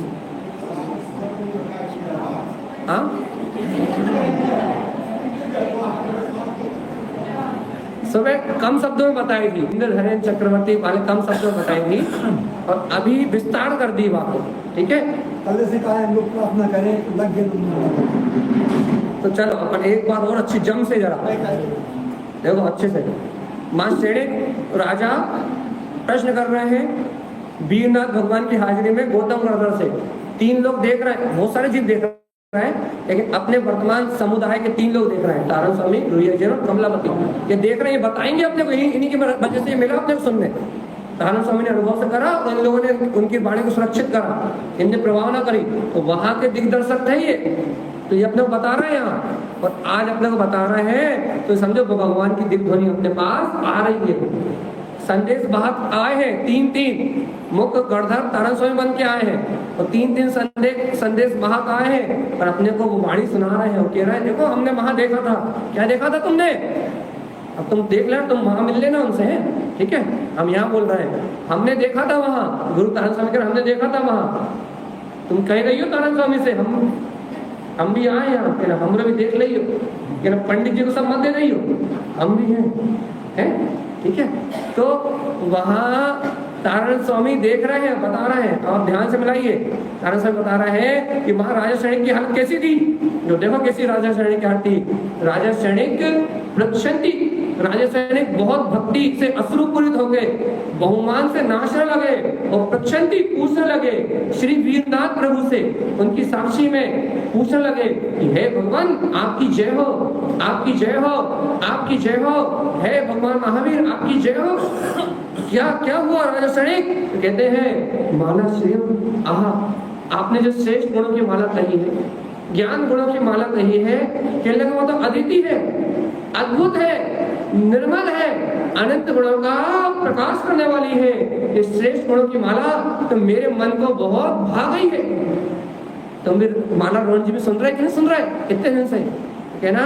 सुबह कम शब्दों में बताएगी, इंद्र धरेन्द्र चक्रवर्ती वाले कम शब्दों में बताएंगी और अभी विस्तार कर दी बात, ठीक है। कल से कहा हम लोग प्रार्थना करें, लग गए तो चलो अपन एक बार और अच्छी जम से जरा देखो अच्छे से। मां सेड़िक राजा प्रश्न कर रहे हैं वीरनाथ भगवान की हाजिरी में गौतम नगर से 3 लोग देख रहे हैं, बहुत सारे जीव देख रहे हैं, लेकिन अपने वर्तमान समुदाय के 3 लोग देख रहे हैं, तारण स्वामी, रुइया जी और कमलापति, ये देख रहे हैं, बताएंगे अपने को, इन्हीं की वजह से मिला अपने को सुनने। तारण स्वामी ने अनुभव से करा और इन लोगों ने उनकी वाणी को सुरक्षित करा, इनने प्रभाव ना करी, तो वहां के दिग्दर्शक थे ये, तो ये अपने को बता रहे हैं यहाँ, और आज अपने को बता रहे हैं, तो समझो भगवान की दिव्य ध्वनि अपने पास आ रही है। संदेश वाहक आए हैं, 3 मुख्य गणधर तारण स्वामी बन के आए हैं, और 3 संदेश वाहक आए हैं और अपने को वो वाणी सुना रहे हैं और कह रहे हैं देखो हमने वहां देखा था। क्या देखा था तुमने? अब तुम देख लेना, तुम वहां मिल लेना उनसे, ठीक है? हम यहाँ बोल रहे हैं हमने देखा था वहां, गुरु तारण स्वामी कह रहे हमने देखा था वहां। तुम कह रही हो तारण स्वामी से हम भी आए यहाँ, कहना हम भी देख रही हो, कहना पंडित जी को सब मत दे रही हो, हम भी हैं, ठीक है? तो वहां तारण स्वामी देख रहे हैं, बता रहे हैं, आप ध्यान से मिलाइए। तारण स्वामी बता रहे हैं कि महाराजा क्षणिक की हालत कैसी थी, जो देखो कैसी राजा क्षणिक की हालत थी। राजा क्षणिक प्रक्षंती, राजा सैनिक बहुत भक्ति से अश्रुपूरित हो गए, बहुमान से नाचने लगे और प्रक्षंती पूछने लगे श्री वीरनाथ प्रभु से, उनकी साक्षी में पूछने लगे कि हे भगवान आपकी जय हो, आपकी जय हो, आपकी जय हो, हे भगवान महावीर आपकी जय हो। क्या क्या हुआ राजा सैनिक? तो कहते हैं माला श्रेयम आहा, आपने जो श्रेष्ठ गुणों की माला कही है, ज्ञान गुणों की माला कही है, कहने लगा वो तो अदिति है, अद्भुत है, निर्मल है, अनंत गुणों का प्रकाश करने वाली है। ये श्रेष्ठ गुणों की माला तो मेरे मन को बहुत भा गई है। तो मेरे माला रोहन जी भी सुन रहे, क्या सुन रहे कितने दिन से, कहना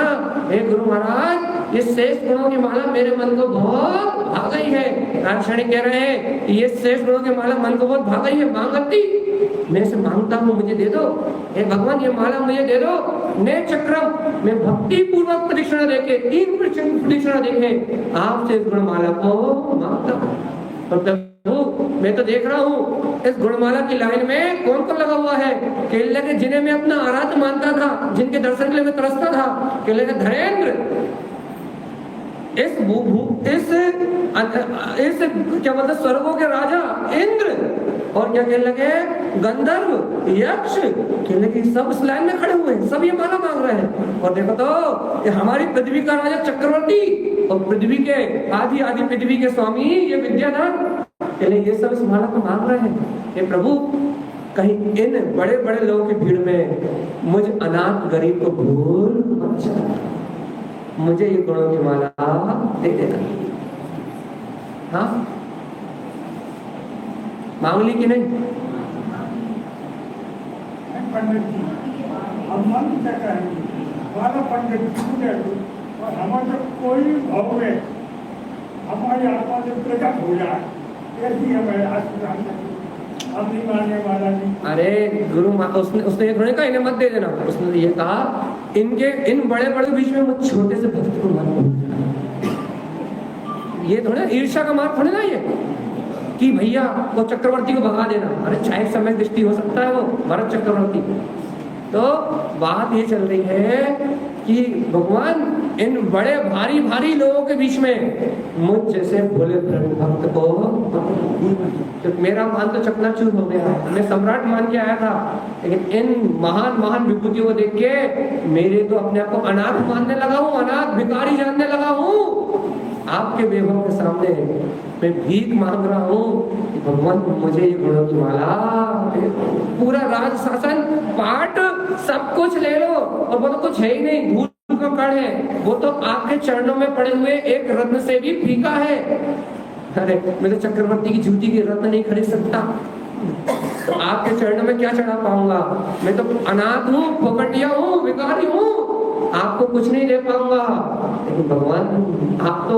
हे गुरु महाराज ये श्रेष्ठ गुणों की माला मेरे मन को बहुत भा गई है। राजक्षणी कह रहे हैं ये श्रेष्ठ गुणों की माला मन को बहुत भा गई है, मांगती मैं से मांगता हूँ मुझे दे दो, हे भगवान ये माला मुझे दे दो। ने चक्रम में भक्ति पूर्वक प्रदक्षिणा देके 3 प्रदक्षिणा देखे आपसे इस गुणमाला को मांगता हूँ। और प्रभु मैं तो देख रहा हूँ इस गुणमाला की लाइन में कौन कौन लगा हुआ है, केले के जिन्हें मैं अपना आराध्य मानता था, जिनके दर्शन के लिए मैं तरसता था, केले के धैर्येंद्र, इस क्या बोलते स्वर्गों के राजा इंद्र, और क्या कहने लगे गंधर्व, यक्ष, कहने लगे सब इस लाइन में खड़े हुए हैं, सब ये माला मांग रहे हैं। और देखो तो ये हमारी पृथ्वी का राजा चक्रवर्ती और पृथ्वी के आदि पृथ्वी के स्वामी ये विद्याधर, कहने ये सब इस माला को मांग रहे हैं। ये प्रभु कहीं इन बड़े बड़े लोगों की भीड़ में मुझ अनाथ गरीब को भूल मत जाना, मुझे ये गुणों की माला दे देना। हाँ मांग ली कि नहीं? पंडित जी हम मन क्या कहेंगे, हमारा पंडित जी और हमारा कोई भाव में हमारी आत्मा जब प्रकट हो जाए ऐसी हमें आशीर्वाद हम नहीं मांगे वाला नहीं। अरे गुरु उसने ये थोड़े कहा इन्हें मत दे देना, उसने ये कहा इनके इन बड़े बड़े बीच में मुझ छोटे से भक्त को मत, ये थोड़ा ईर्ष्या का मार्ग थोड़े ना ये कि भैया वो चक्रवर्ती को भगा देना। अरे चाहे समय दृष्टि हो सकता है वो भरत चक्रवर्ती। तो बात ये चल रही है कि भगवान इन बड़े भारी भारी लोगों के बीच में मुझ जैसे भोले भक्त को, तो मेरा मान तो चकनाचूर हो गया है, मैं सम्राट मान के आया था, लेकिन इन महान महान विभूतियों को देख के मेरे तो अपने आप को अनाथ मानने लगा हूँ, अनाथ भिखारी जानने लगा हूँ। आपके वैभव के सामने मैं भीख मांग रहा हूँ कि भगवान मुझे ये गुणों की माला, पूरा राज शासन पाठ सब कुछ ले लो, और वो तो कुछ है ही नहीं, धूल का कण है, वो तो आपके चरणों में पड़े हुए एक रत्न से भी फीका है। अरे मैं तो चक्रवर्ती की जूती की रत्न नहीं खरीद सकता, तो आपके चरणों में क्या चढ़ा पाऊंगा? मैं तो अनाथ हूँ, फोकटिया हूँ, भिखारी हूँ, आपको कुछ नहीं दे पाऊंगा। लेकिन भगवान आप तो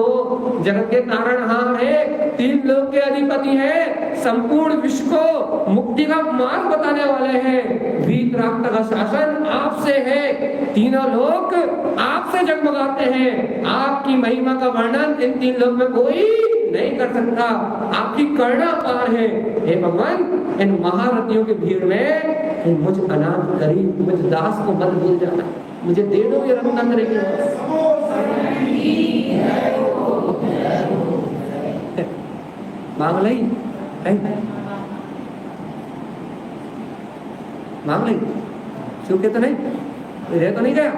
जगत के तारणहार है, 3 लोक के अधिपति है, संपूर्ण विश्व को मुक्ति का मार्ग बताने वाले हैं, वीतराग का शासन आपसे है, तीनों लोक आपसे जगमगाते हैं, आपकी महिमा का वर्णन इन 3 लोक में कोई नहीं कर सकता, आपकी करुणा पार है। हे भगवान इन महारथियों की भीड़ में मुझ अनाथ गरीब, मुझ दास को मत भूल जाना, मुझे दे दो ये रत्नाकरी की मांग ली, मांग ली, चुके तो नहीं, रह तो नहीं गया।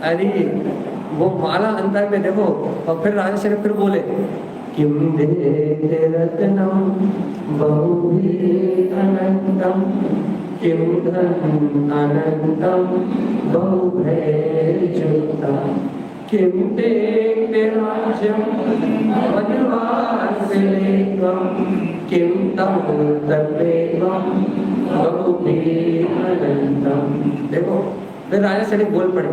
अरे वो माला अंतर में देखो, और फिर राजा शरीफ फिर बोले किम देते रत्नम बहुभी अनंतम किं धन अनंतम बहुभैर्युक्तम किं ते राज्यम वनवासलेकम किं तम तदेवम बहुभीरनंतम। देखो फिर राजा सैनिक बोल पड़े,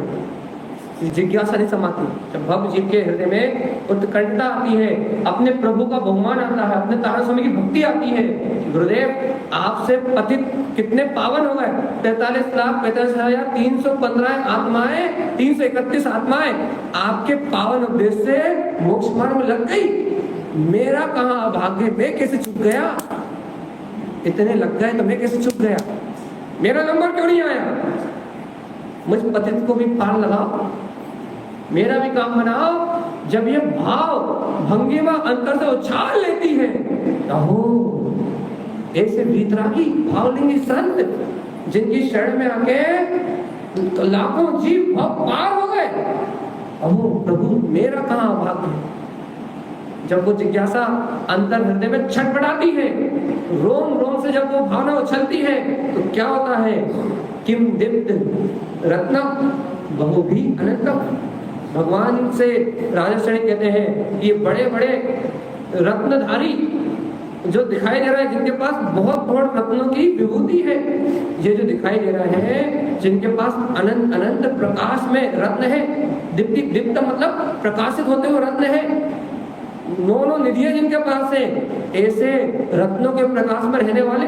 जिज्ञासा नहीं समाती। जब भक्त जी के हृदय में उत्कंठा आती है, अपने प्रभु का बहुमान आता है, अपने तारा स्वामी की भक्ति आती है, गुरुदेव आपसे पतित कितने पावन हो गए, 43,45,315 आत्माएं, 331 आत्माएं आपके पावन उपदेश से मोक्ष मार्ग में लग गई। मेरा कहाँ अभाग्य, मैं कैसे चुक गया? इतने लग गए तो मैं कैसे चुक गया? मेरा नंबर क्यों नहीं आया? मुझ पतित को भी पार लगाओ, मेरा भी काम बनाओ। जब ये भाव भंगिमा अंतर से उछाल लेती है, ऐसे वीतरागी भावलिंगी संत जिनकी शरण में आके तो लाखों जीव भाव पार हो गए, अहो प्रभु मेरा कहाँ भाग्य। जब वो जिज्ञासा अंतर हृदय में छटपटाती है, रोम रोम से जब वो भावना उछलती है, तो क्या होता है? किम दीप्त रत्नम बहुभी अनंतम। भगवान से राजा सैनिक कहते हैं, ये बड़े बड़े रत्नधारी जो दिखाई दे रहा है, जिनके पास बहुत बहुत रत्नों की विभूति है, ये जो दिखाई दे रहा है, जिनके पास अनंत अनंत प्रकाश में रत्न है, दीप्ति दीप्त मतलब प्रकाशित होते हुए रत्न है, नौ निधियां जिनके पास है, ऐसे रत्नों के प्रकाश में रहने वाले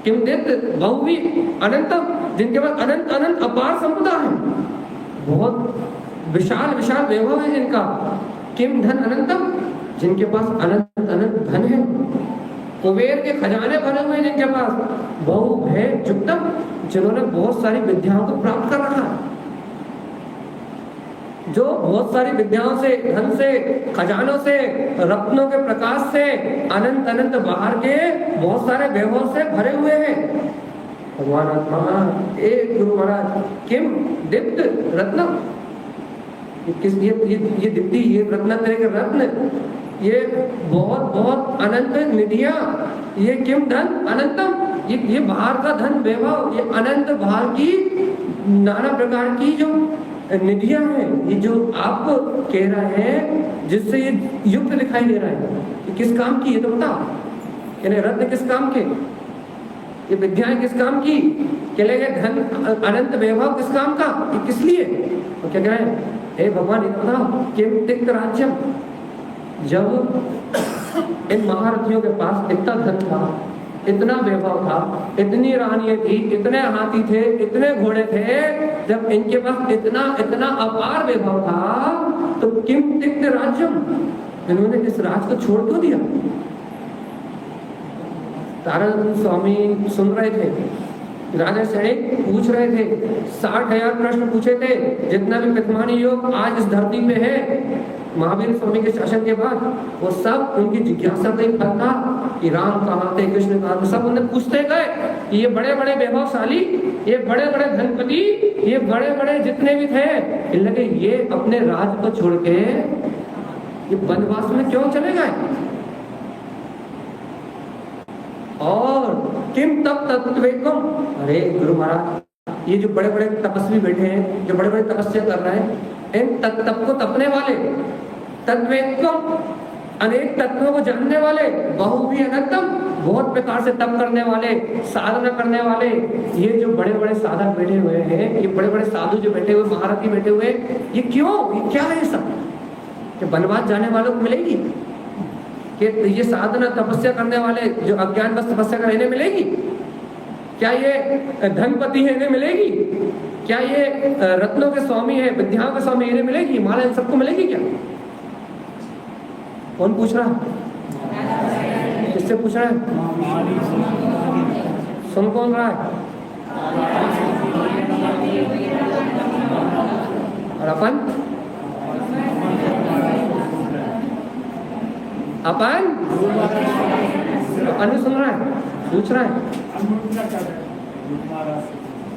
किम दीप्त बहुवी अनंतम, जिनके पास अनंत अनंत अपार संपदा है, बहुत विशाल विशाल वैभव है जिनका। किम धन अनंतम, जिनके पास अनंत अनंत धन है, कुबेर के खजाने भरे हुए जिनके पास। बहु भय युक्तम, जिन्होंने बहुत सारी विद्याओं को प्राप्त कर रखा है, जो बहुत सारी विद्याओं से, धन से, खजानों से, रत्नों के प्रकाश से, अनंत अनंत बाहर के बहुत सारे वैभव से भरे हुए हैं। भगवान आत्मा एक गुरु महाराज किम दीप्त रत्नम, ये दीप्ति, ये रत्न तरह के रत्न, ये बहुत बहुत अनंत निधियां, ये किम धन अनंतम, ये बाहर का धन वैभव, ये अनंत बाहर की नाना प्रकार की जो निधियां हैं, ये जो आप कह रहे हैं जिससे ये युक्त दिखाई दे रहा है, ये किस काम की? ये तो बताओ। यानी रत्न किस काम के, ये विद्याएं किस काम की, चले गए धन अनंत वैभव किस काम का, ये किस लिए? तो क्या कह रहे हैं? हे भगवान ये बताओ, किम तिक्त राज्यम, जब इन महारथियों के पास इतना धन था, इतना वैभव था, इतनी रानियां थी, इतने हाथी थे, इतने घोड़े थे, जब इनके पास इतना इतना अपार वैभव था, तो किम तिक्त राज्यम, इन्होंने इस राज को छोड़ क्यों दिया? तारानंद स्वामी सुन रहे थे, राजा सैनिक पूछ रहे थे, 60,000 प्रश्न पूछे थे, जितना भी पितमानी योग आज इस धरती पे है महावीर स्वामी के शासन के बाद, वो सब उनकी जिज्ञासा का ही फल था कि राम कहाँ थे, कृष्ण कहाँ थे, सब उन्हें पूछते गए कि ये बड़े बड़े वैभवशाली, ये बड़े बड़े धनपति, ये बड़े बड़े जितने भी थे, लगे ये अपने राज को छोड़ के ये वनवास में क्यों चले गए? और किम तप तत्वेकम, अरे गुरु महाराज ये जो बड़े बड़े तपस्वी बैठे हैं, जो बड़े बड़े तपस्या कर रहे हैं, इन तप को तपने वाले, तत्वेकम अनेक तत्वों को जानने वाले, बहु भी अनंतम बहुत प्रकार से तप करने वाले, साधना करने वाले, ये जो बड़े बड़े साधक बैठे हुए हैं, ये बड़े बड़े साधु जो बैठे हुए, महारथी बैठे हुए, ये क्यों, ये क्या है ये सब? कि वनवास जाने वालों को मिलेगी कि ये साधना तपस्या करने वाले जो अज्ञान बस तपस्या कर इन्हें मिलेगी? क्या ये धनपति है इन्हें मिलेगी? क्या ये रत्नों के स्वामी है, विद्याओं के स्वामी इन्हें मिलेगी? माला इन सबको मिलेगी क्या? कौन पूछ रहा है? किससे पूछ रहा है? सुन कौन रहा है? और अपन अनु सुन रहा है, पूछ रहा है,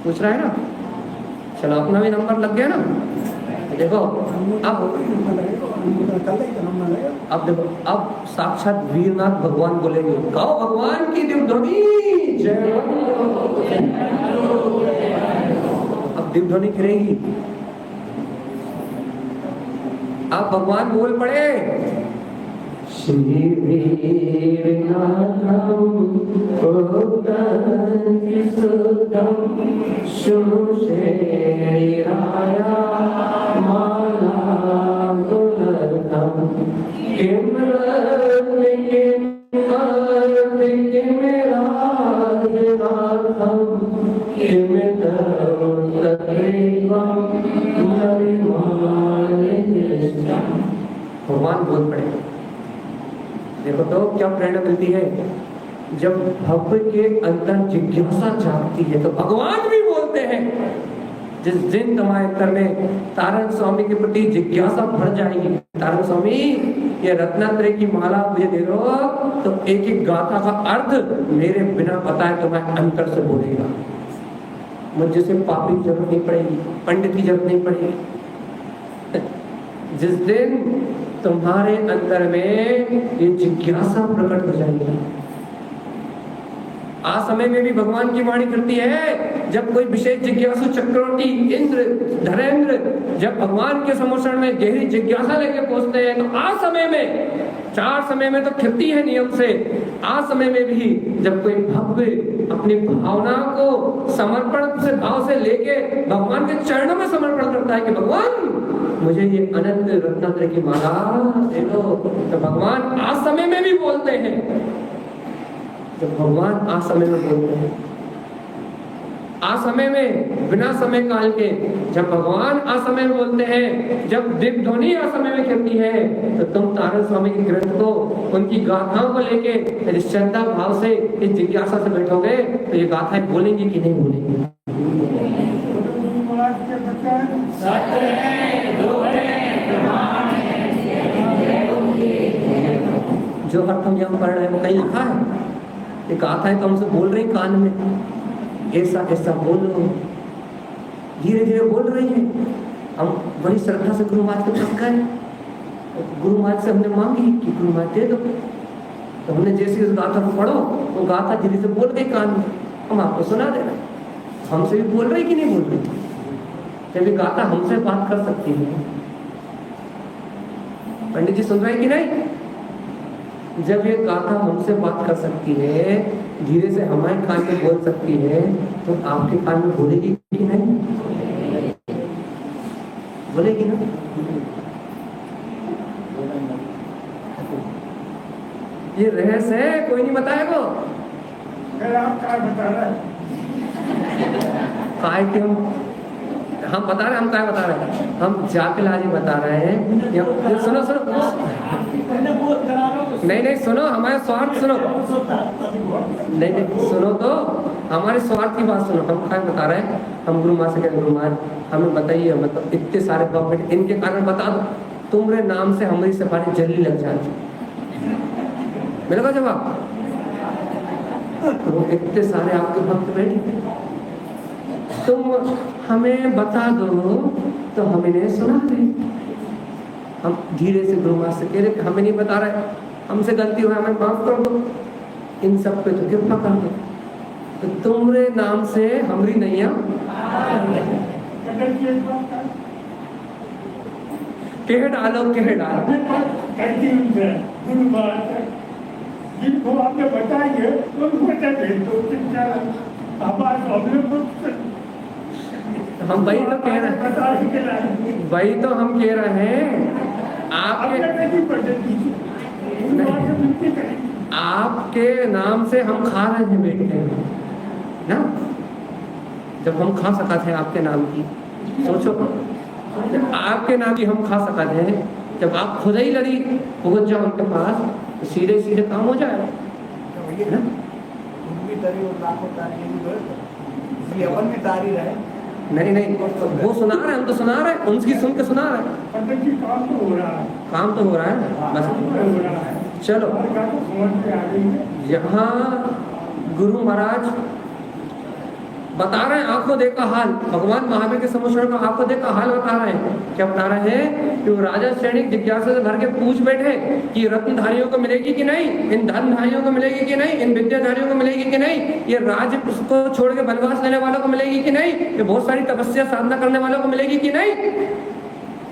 पूछ रहा है ना? चलो अपना भी नंबर लग गया ना, देखो अब देखो, अब साक्षात वीरनाथ भगवान बोलेंगे, कहो भगवान की दिव्य ध्वनि जय। अब दिव्य ध्वनि करेगी, अब भगवान बोल पड़े, श्री वीरनाथम शुशेराया भगवान बोल पड़े। देखो तो क्या प्रेरणा मिलती है, जब भव्य के अंदर जिज्ञासा जागती है तो भगवान भी बोलते हैं। जिस दिन तुम्हारे अंदर में तारण स्वामी के प्रति जिज्ञासा भर जाएगी, तारण स्वामी ये रत्नात्रय की माला मुझे दे दो, तो एक एक गाथा का अर्थ मेरे बिना बताए तुम्हारे अंतर से बोलेगा। मुझे से पापी की जरूरत नहीं पड़ेगी, पंडित की जरूरत नहीं पड़ेगी। जिस दिन तुम्हारे अंदर में ये जिज्ञासा प्रकट हो जाएगी। आज समय में भी भगवान की वाणी करती है, जब कोई विशेष जिज्ञासु चक्रवर्ती इंद्र धरेंद्र जब भगवान के समर्थन में गहरी जिज्ञासा लेके पहुंचते हैं, तो आज समय में, चार समय में तो खिलती है नियम से, आज समय में भी जब कोई भव्य अपनी भावना को समर्पण से भाव से लेके भगवान के चरणों में समर्पण करता है कि भगवान मुझे ये अनंत रत्नात्रय की माला दे दो, तो भगवान आज समय में भी बोलते हैं। जब भगवान आज समय में बोलते हैं, आज समय में बिना समय काल के जब भगवान आज समय में बोलते हैं, जब दिव्य ध्वनि आज समय में करती है, तो तुम तारण स्वामी के ग्रंथ को, उनकी गाथाओं को लेके श्रद्धा भाव से, इस जिज्ञासा से बैठोगे तो ये गाथाएं बोलेंगी कि नहीं बोलेंगी? जो अर्थ हम यहाँ पढ़ रहे हैं वो कहीं लिखा है? एक गाथा है तो हमसे बोल रही कान में, ऐसा ऐसा बोलो, धीरे धीरे बोल रही है। हम बड़ी श्रद्धा से गुरु महाराज के पास गए, गुरु महाराज से हमने मांगी कि गुरु महाराज दे दो, तो हमने जैसे उस गाथा को पढ़ो वो गाथा धीरे से बोल गई कान में, हम आपको सुना दे रहे। हमसे भी बोल रही कि नहीं बोल रही? जब ये गाथा हमसे बात कर सकती है, पंडित जी सुन रहे कि नहीं? जब ये गाथा हमसे बात कर सकती है, धीरे से हमारे कान में बोल सकती है, तो आपके कान में बोलेगी कि नहीं? बोलेगी ना? ये रहस्य है, कोई नहीं बताएगा। आप क्या बता रहे हैं? काय के हम बता रहे हैं, हम क्या बता रहे हैं? हम जाके लाजी बता रहे हैं। सुनो सुनो, नहीं सुनो, हमारे स्वार्थ सुनो, नहीं सुनो तो हमारे स्वार्थ की बात सुनो। हम क्या बता रहे हैं? हम गुरु माँ से कह, गुरु माँ हमें बताइए, मतलब इतने सारे प्रॉफिट इनके कारण बता दो, तुम्हारे नाम से हमारी सफारी जल्दी लग जाती। मिलेगा जवाब? तो इतने सारे आपके भक्त बैठे, तुम हमें बता दो तो हम इन्हें सुना दें। हम धीरे से गुरु महाराज से कह रहे, हमें नहीं बता रहे, हमसे गलती हुई, हमें माफ कर दो, इन सब पे तो कृपा कर दो, तो तुम्हारे नाम से हमारी नैया कह डालो, कह डालो। जिनको आपने बताएंगे उनको भेज दो, हमारा प्रॉब्लम। हम वही तो कह रहे हैं, वही तो हम कह रहे हैं, आपके नाम से हम खा रहे हैं बैठे हैं ना। जब हम खा सका थे आपके नाम की, सोचो, जब आपके नाम की हम खा सका थे, जब आप खुद ही लड़ी पहुंच जाओ उनके पास, तो सीधे सीधे काम हो जाएगा ना। नहीं वो सुना रहे, हम तो सुना रहे, उनकी सुन के सुना रहे। काम तो हो रहा है बस। चलो, यहाँ गुरु महाराज बता रहे हैं आंखों देखा हाल, भगवान महावीर के समोषण का आंखों देखा हाल बता रहे हैं। क्या बता रहे हैं कि वो राजा सैनिक जिज्ञासा से भर के पूछ बैठे कि रत्नधारियों को मिलेगी कि नहीं, इन धनधारियों को मिलेगी कि नहीं, इन विद्याधारियों को मिलेगी कि नहीं, ये राज्य को छोड़ के वनवास लेने वालों को मिलेगी कि नहीं, ये बहुत सारी तपस्या साधना करने वालों को मिलेगी कि नहीं।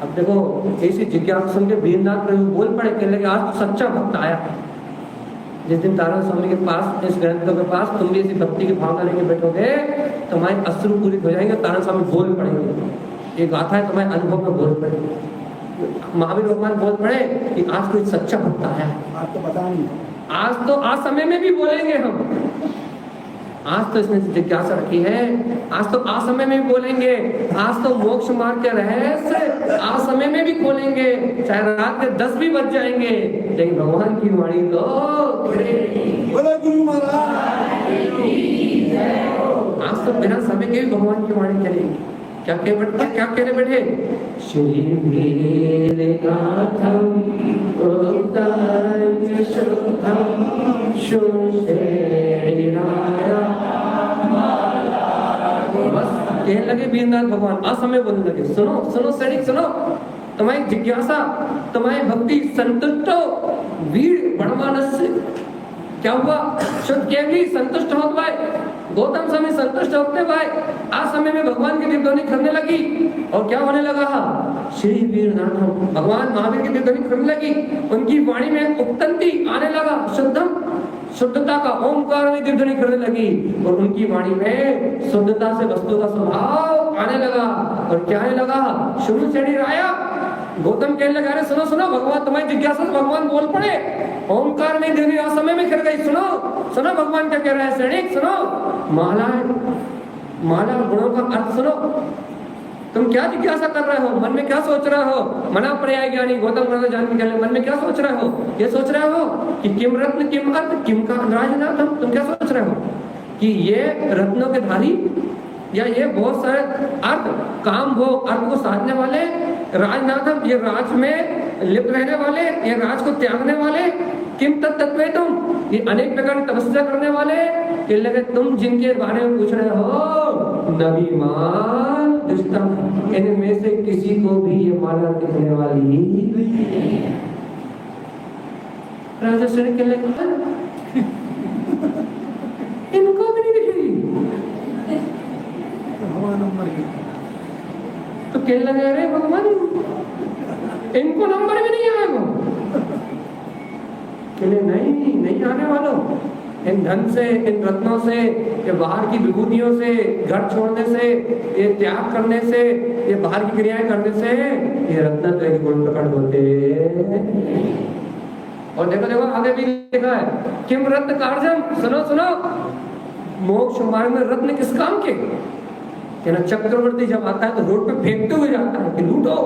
अब देखो ऐसी जिज्ञासा सुन के वीरनाथ प्रभु बोल पड़े, कहने लगे आज तो सच्चा भक्त आया। जिस दिन तारण स्वामी के पास, इस ग्रंथों के पास तुम भी ऐसी भक्ति की भावना लेके बैठोगे, तुम्हारे अश्रु पूरी हो जाएंगे, तारण स्वामी बोल पड़ेंगे। ये गाथा है तुम्हारे अनुभव में बोल पड़ेगी। महावीर भगवान बोल पड़े कि आज कोई सच्चा भक्त आया है। आज तो पता नहीं, आज तो आज समय में भी बोलेंगे हम, आज तो इसने जिज्ञासा रखी है, आज तो आ समय में भी बोलेंगे, आज तो मोक्ष मार्ग के रहस्य आ समय में भी खोलेंगे, चाहे रात के 10 भी बज जाएंगे, लेकिन भगवान की वाणी तो बोलो गुरु महाराज। आज तो बिना समय के भी भगवान की वाणी चलेगी। क्या कहने बैठे, श्री वीरनाथम उदार शुद्धम बस कहने लगे वीरनाथ भगवान, असमय बोलने लगे, सुनो सुनो सैनिक सुनो, तुम्हारी जिज्ञासा, तुम्हारी भक्ति संतुष्ट हो, वीर बड़मानस से क्या हुआ, शुद्ध केवली संतुष्ट हो गए, गौतम स्वामी संतुष्ट होते भाई, आज समय में भगवान की दिव्यध्वनि करने लगी। और क्या होने लगा, श्री वीरनाथ भगवान महावीर की दिव्यध्वनि करने लगी, उनकी वाणी में उपतंती आने लगा, शुद्धम शुद्धता का ओंकार में दिव्यध्वनि करने लगी, और उनकी वाणी में शुद्धता से वस्तु का स्वभाव आने लगा। और क्या आने लगा, शुरू से राया गौतम कहने लगा, अरे सुनो सुनो, भगवान तुम्हारी जिज्ञासा से भगवान बोल पड़े, ओंकार में देवी समय में कर गई, सुनो सुनो भगवान क्या कह रहा है सैनिक, सुनो माला गुणों का अर्थ सुनो, तुम क्या जिज्ञासा कर रहे हो, मन में क्या सोच रहे हो, मना पर्याय ज्ञानी गौतम जान के मन में क्या सोच रहे हो, ये सोच रहे हो कि किम रत्न किम अर्थ किम का राजनाथम, तुम क्या सोच रहे हो कि ये रत्नों के धारी, या ये बहुत सारे अर्थ काम भोग अर्थ को साधने वाले राजनाथम, ये राज में लिप्त रहने वाले, ये राज को त्यागने वाले, किम तत्व तुम, ये अनेक प्रकार की तपस्या करने वाले, कि लगे तुम जिनके बारे में पूछ रहे हो, नबीमान दुष्टम, इनमें से किसी को भी ये माला दिखने वाली राजा श्री के लगे इनको भी नहीं दिखेगी, तो कहने लगे अरे भगवान इनको नंबर भी नहीं आएगा, कहले नहीं आने वालों, इन धन से, इन रत्नों से, ये बाहर की विभूतियों से, घर छोड़ने से, ये त्याग करने से, ये बाहर की क्रियाएं करने से ये रत्न के गुण प्रकट होते। और देखो आगे भी लिखा है, किम रत्न कार्जम, सुनो मोक्ष मार्ग में रत्न किस काम के, चक्रवर्ती जब आता है तो रोड पे फेंकते हुए जाता है कि लूटो,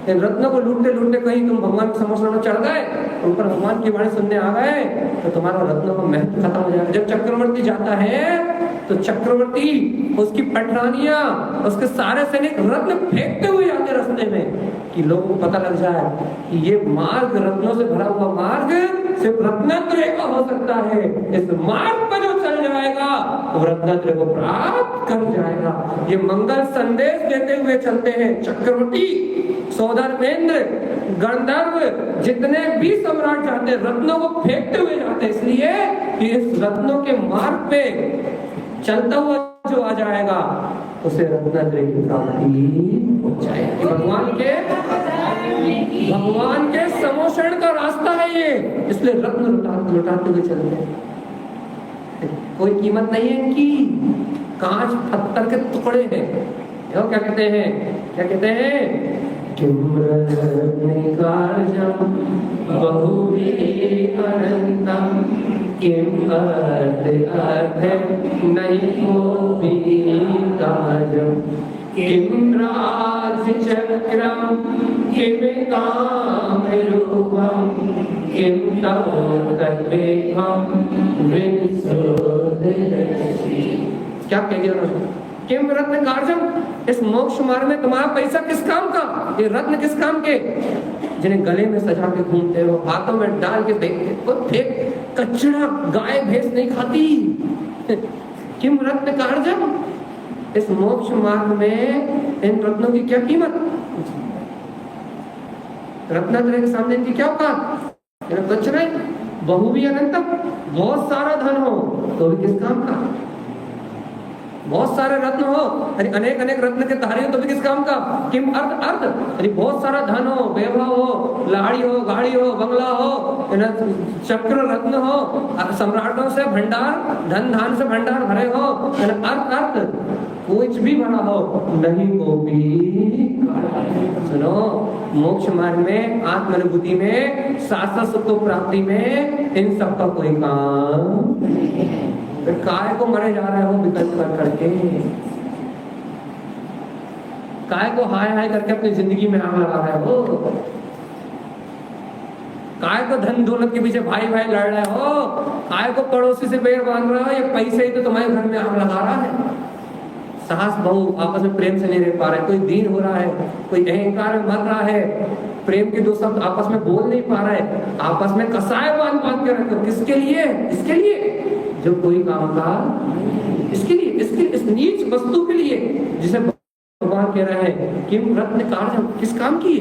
इन रत्नों को लूटते लूटते कहीं तुम भगवान के समोषण में चढ़ गए, उन पर भगवान की वाणी सुनने आ गए, तो तुम्हारा रत्नों का महत्व खत्म हो जाएगा। जब चक्रवर्ती जाता है तो चक्रवर्ती, उसकी पटरानियां, उसके सारे सैनिक रत्न फेंकते हुए जाते रास्ते में, कि लोगों को पता लग जाए कि ये मार्ग रत्नों से भरा हुआ मार्ग सिर्फ रत्नात्रय का हो सकता है, इस मार्ग पर जो चल जाएगा वो रत्नात्रय को प्राप्त कर जाएगा। ये मंगल संदेश देते हुए चलते हैं चक्रवर्ती, सौधर्मेंद्र, गंधर्व, जितने भी सम्राट जाते हैं रत्नों को फेंकते हुए जाते हैं, इसलिए कि इस रत्नों के मार्ग पे चलता हुआ जो आ जाएगा उसे रत्नात्रय की प्राप्ति हो जाएगी। भगवान के समोषण का रास्ता है ये, इसलिए रत्न लुटाते हुए चलते हैं, कोई कीमत नहीं है इनकी, कांच पत्थर के टुकड़े हैं। देखो क्या कहते हैं किम रत्निकार्जम बहुविध अनंतम, किम अर्थ नैकोपि काजम, किम राजचक्रम किम कामरूपम, किम तत्त्ववेद्यम विशोधयसि। क्या कह दिया उन्होंने, किम रत्न कार्जम, इस मोक्ष मार्ग में तुम्हारा पैसा किस काम का, ये रत्न किस काम के, जिन्हें गले में सजा के घूमते हो, हाथों में डाल के देखते हो, फेंक, कचरा गाय भैंस नहीं खाती, किम रत्न कार्जम, इस मोक्ष मार्ग में इन रत्नों की क्या कीमत, रत्नात्रय के सामने इनकी क्या औकात, कुछ नहीं। बहु भी अनंतम, बहुत सारा धन हो तो भी किस काम का, बहुत सारे रत्न हो, अनेक अनेक रत्न के धारी हो तो भी किस काम का, किम अर्थ अर्थ, यानी बहुत सारा धन हो, वैभव हो, लाड़ी हो, गाड़ी हो, बंगला हो, चक्र रत्न हो, सम्राटों से भंडार, धन धान से भंडार भरे हो, अर्थ अर्थ कुछ भी बना हो, नहीं को भी। सुनो, मोक्ष मार्ग में, आत्मानुभूति में, शाश्वत सुख को प्राप्ति में इन सबका कोई काम फिर काय को मरे जा रहे हो विकल्प कर करके, काय को हाय हाय करके अपनी जिंदगी में आग लगा रहे हो, काय को धन दौलत के पीछे भाई भाई लड़ रहे हो, काय को पड़ोसी से बैर बांध रहे हो, ये पैसे ही तो तुम्हारे घर में आग लगा रहा है। सास बहू आपस में प्रेम से नहीं रह पा रहे, कोई दीन हो रहा है, कोई अहंकार में मर रहा है, प्रेम के दो शब्द आपस में बोल नहीं पा रहे, आपस में कसाय बांध के रखो, किसके लिए, इसके लिए जो कोई काम का, इसके लिए, इसके इस नीच वस्तु के लिए जिसे भगवान कह रहे हैं किम रत्न कार्य, किस काम की,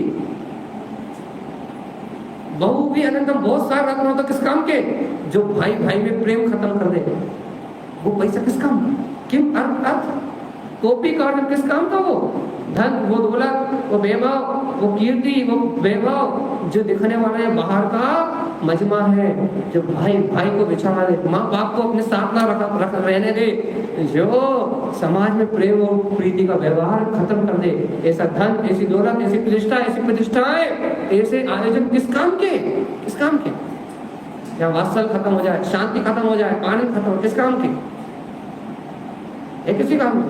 बहु भी अनंतम, बहुत सारे रत्न हो तो किस काम के, जो भाई भाई में प्रेम खत्म कर दे, वो पैसा किस काम का, किम अर्थ अर्थ, कॉपी कार्ड किस काम का, वो धन, वो दौलत, वो वैभव, वो कीर्ति, वो वैभव जो दिखने वाला है बाहर का मजमा है, जो भाई भाई को बिछा दे, माँ बाप को अपने साथ ना रख रहने दे, जो समाज में प्रेम और प्रीति का व्यवहार खत्म कर दे, ऐसा धन, ऐसी दौलत, ऐसी प्रतिष्ठा, ऐसी प्रतिष्ठाएं, ऐसे आयोजन किस काम के, किस काम के, जहाँ वात्सल खत्म हो जाए, शांति खत्म हो जाए, आनंद खत्म हो, किस काम के, किसी काम में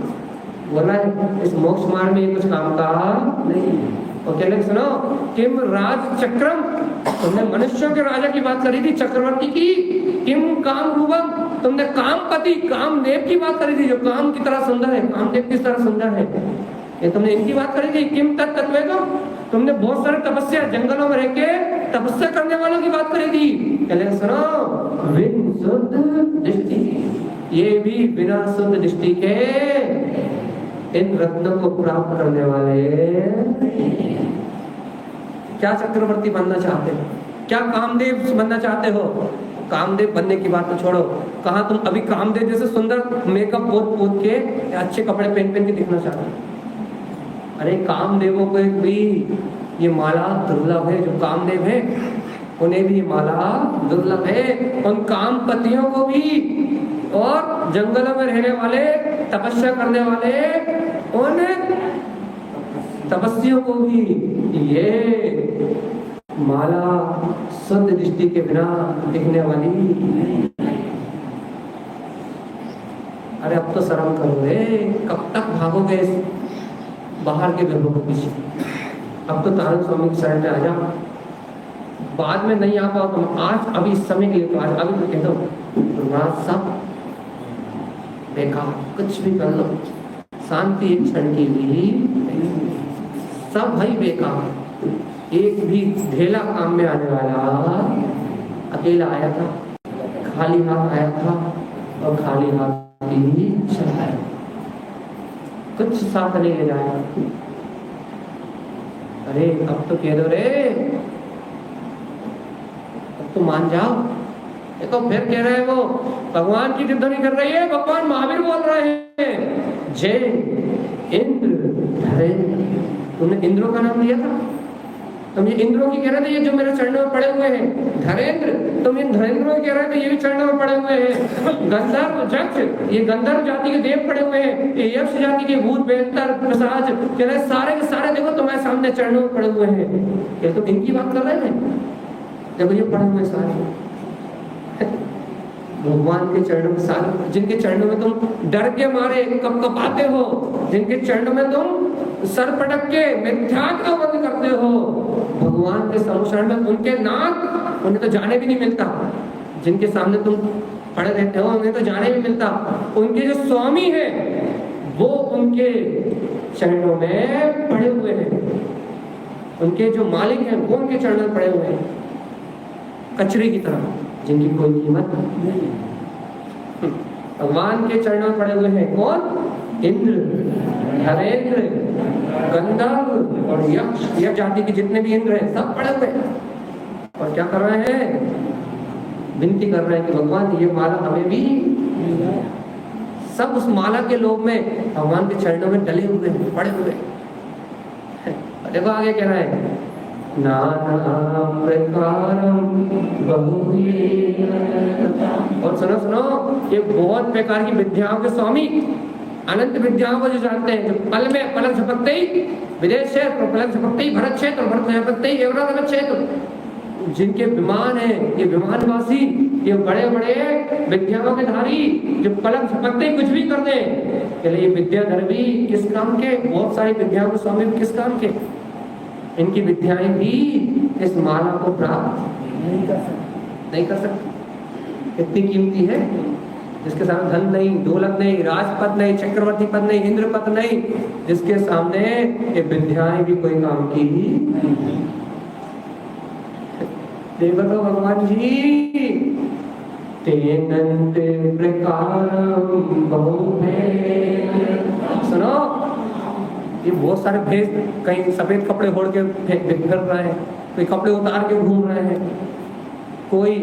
बोला है। इस मोक्ष मार्ग में कुछ काम का नहीं। और कहने सुनो, किम राज चक्रम, तुमने मनुष्यों के राजा की बात करी थी, चक्रवर्ती की, किम काम रूपम, तुमने कामपति कामदेव की बात करी थी, जो काम की तरह सुंदर है, कामदेव की तरह सुंदर है, ये तुमने इनकी बात करी थी। किम तत्व, तुमने बहुत सारे तपस्या, जंगलों में रह के तपस्या करने वालों की बात करी थी। कहने सुनो, बिन शुद्ध दृष्टि, ये भी बिना शुद्ध दृष्टि के इन रत्नों को प्राप्त करने वाले क्या चक्रवर्ती बनना चाहते हो, क्या कामदेव बनना चाहते हो, कामदेव बनने की बात तो छोड़ो, कहाँ तुम अभी कामदेव जैसे सुंदर मेकअप पोत के अच्छे कपड़े पहन के दिखना चाहते हो। अरे कामदेवों को भी ये माला दुर्लभ है, जो कामदेव है उन्हें भी ये माला दुर्लभ है, उन कामपतियों को भी और जंगलों में रहने वाले, तपस्या करने वाले उन तपस्वियों को भी ये माला शुद्ध दृष्टि के बिना दिखने वाली। अरे अब तो शर्म करो रे, कब तक भागोगे बाहर के विभव के पीछे, अब तो तारक स्वामी की शरण में आ जाओ, बाद में नहीं आ पाओ तुम, आज अभी इस समय के लिए तो आज अभी तो कह दो, सब बेकार, कुछ भी कर लो, शांति एक क्षण की भी, सब भाई बेकार। एक भी ढेला काम में आने वाला अकेला आया था, खाली हाथ आया था और खाली हाथ ही चला आया, कुछ साथ नहीं ले जाएगा। अरे अब तो कह दो रे, अब तो मान जाओ। देखो फिर कह रहे हैं वो भगवान की ध्वनि कर रही है, भगवान महावीर बोल रहे हैं, जय इंद्र धरेंद्र। तुमने इंद्रों का नाम लिया था, तुम ये इंद्रों की कह रहे थे, ये जो मेरे चरणों में पड़े हुए हैं धरेंद्र, तुम इन धरेंद्रों की कह रहे थे, ये भी चरणों में पड़े हुए हैं। गंधर्व जक्ष, ये गंधर्व जाति के देव पड़े हुए हैं, ये यक्ष जाति के भूत बेहतर प्रसाद कह रहे, सारे के सारे देखो तुम्हारे सामने चरणों में पड़े हुए हैं। ये तुम इनकी बात कर रहे हैं, देखो ये पड़े हुए सारे भगवान के चरणों में, सारे जिनके चरणों में तुम डर के मारे कपकपाते हो, जिनके चरणों में तुम सर पटक के मिथ्यात्व बंद करते हो, भगवान के समुशरण में उनके नाक, उन्हें तो जाने भी नहीं मिलता, जिनके सामने तुम पड़े रहते हो उन्हें तो जाने भी मिलता, उनके जो स्वामी है वो उनके चरणों में पड़े हुए हैं, उनके जो मालिक हैं वो उनके चरणों में पड़े हुए हैं, कचरे की तरह, जिनकी कोई कीमत नहीं। भगवान के चरणों में पड़े हुए हैं कौन? इंद्र, धरेंद्र, गंधर्व और यक्ष, यक्ष जाति के जितने भी इंद्र हैं सब पड़े हुए हैं। और क्या कर रहे हैं? विनती कर रहे हैं कि भगवान ये माला हमें भी। सब उस माला के लोभ में भगवान के चरणों में डले हुए हैं, पड़े हुए हैं। देखो आगे कह रहा है, नाना प्रकारम बहुविध। और सुनो सुनो, ये बहुत प्रकार की विद्याओं के स्वामी, अनंत विद्याओं को जो जानते हैं, जो पल में पलक झपकते ही विदेश क्षेत्र, पलक झपकते ही भरत क्षेत्र, भरत झपकते ही एवरात क्षेत्र, जिनके विमान है, ये विमानवासी, ये बड़े बड़े विद्याओं के धारी, जो पलक झपकते ही कुछ भी कर दे, ये विद्याधर भी किस काम के? बहुत सारी विद्याओं के स्वामी भी किस काम के? इनकी विद्याएं भी इस माला को प्राप्त नहीं कर सकती। इतनी कीमती है, जिसके सामने धन नहीं, दौलत नहीं, राजपद नहीं, चक्रवर्ती पद नहीं, इंद्र पद नहीं, जिसके सामने ये विद्याएं भी कोई काम की ही नहीं। देखो तो भगवान जी, तेनंत प्रकारम बहुभेद। सुनो, ये बहुत सारे भेष, कहीं सफेद कपड़े ओढ़ के फिर रहे हैं, कोई कपड़े उतार के घूम रहे हैं, कोई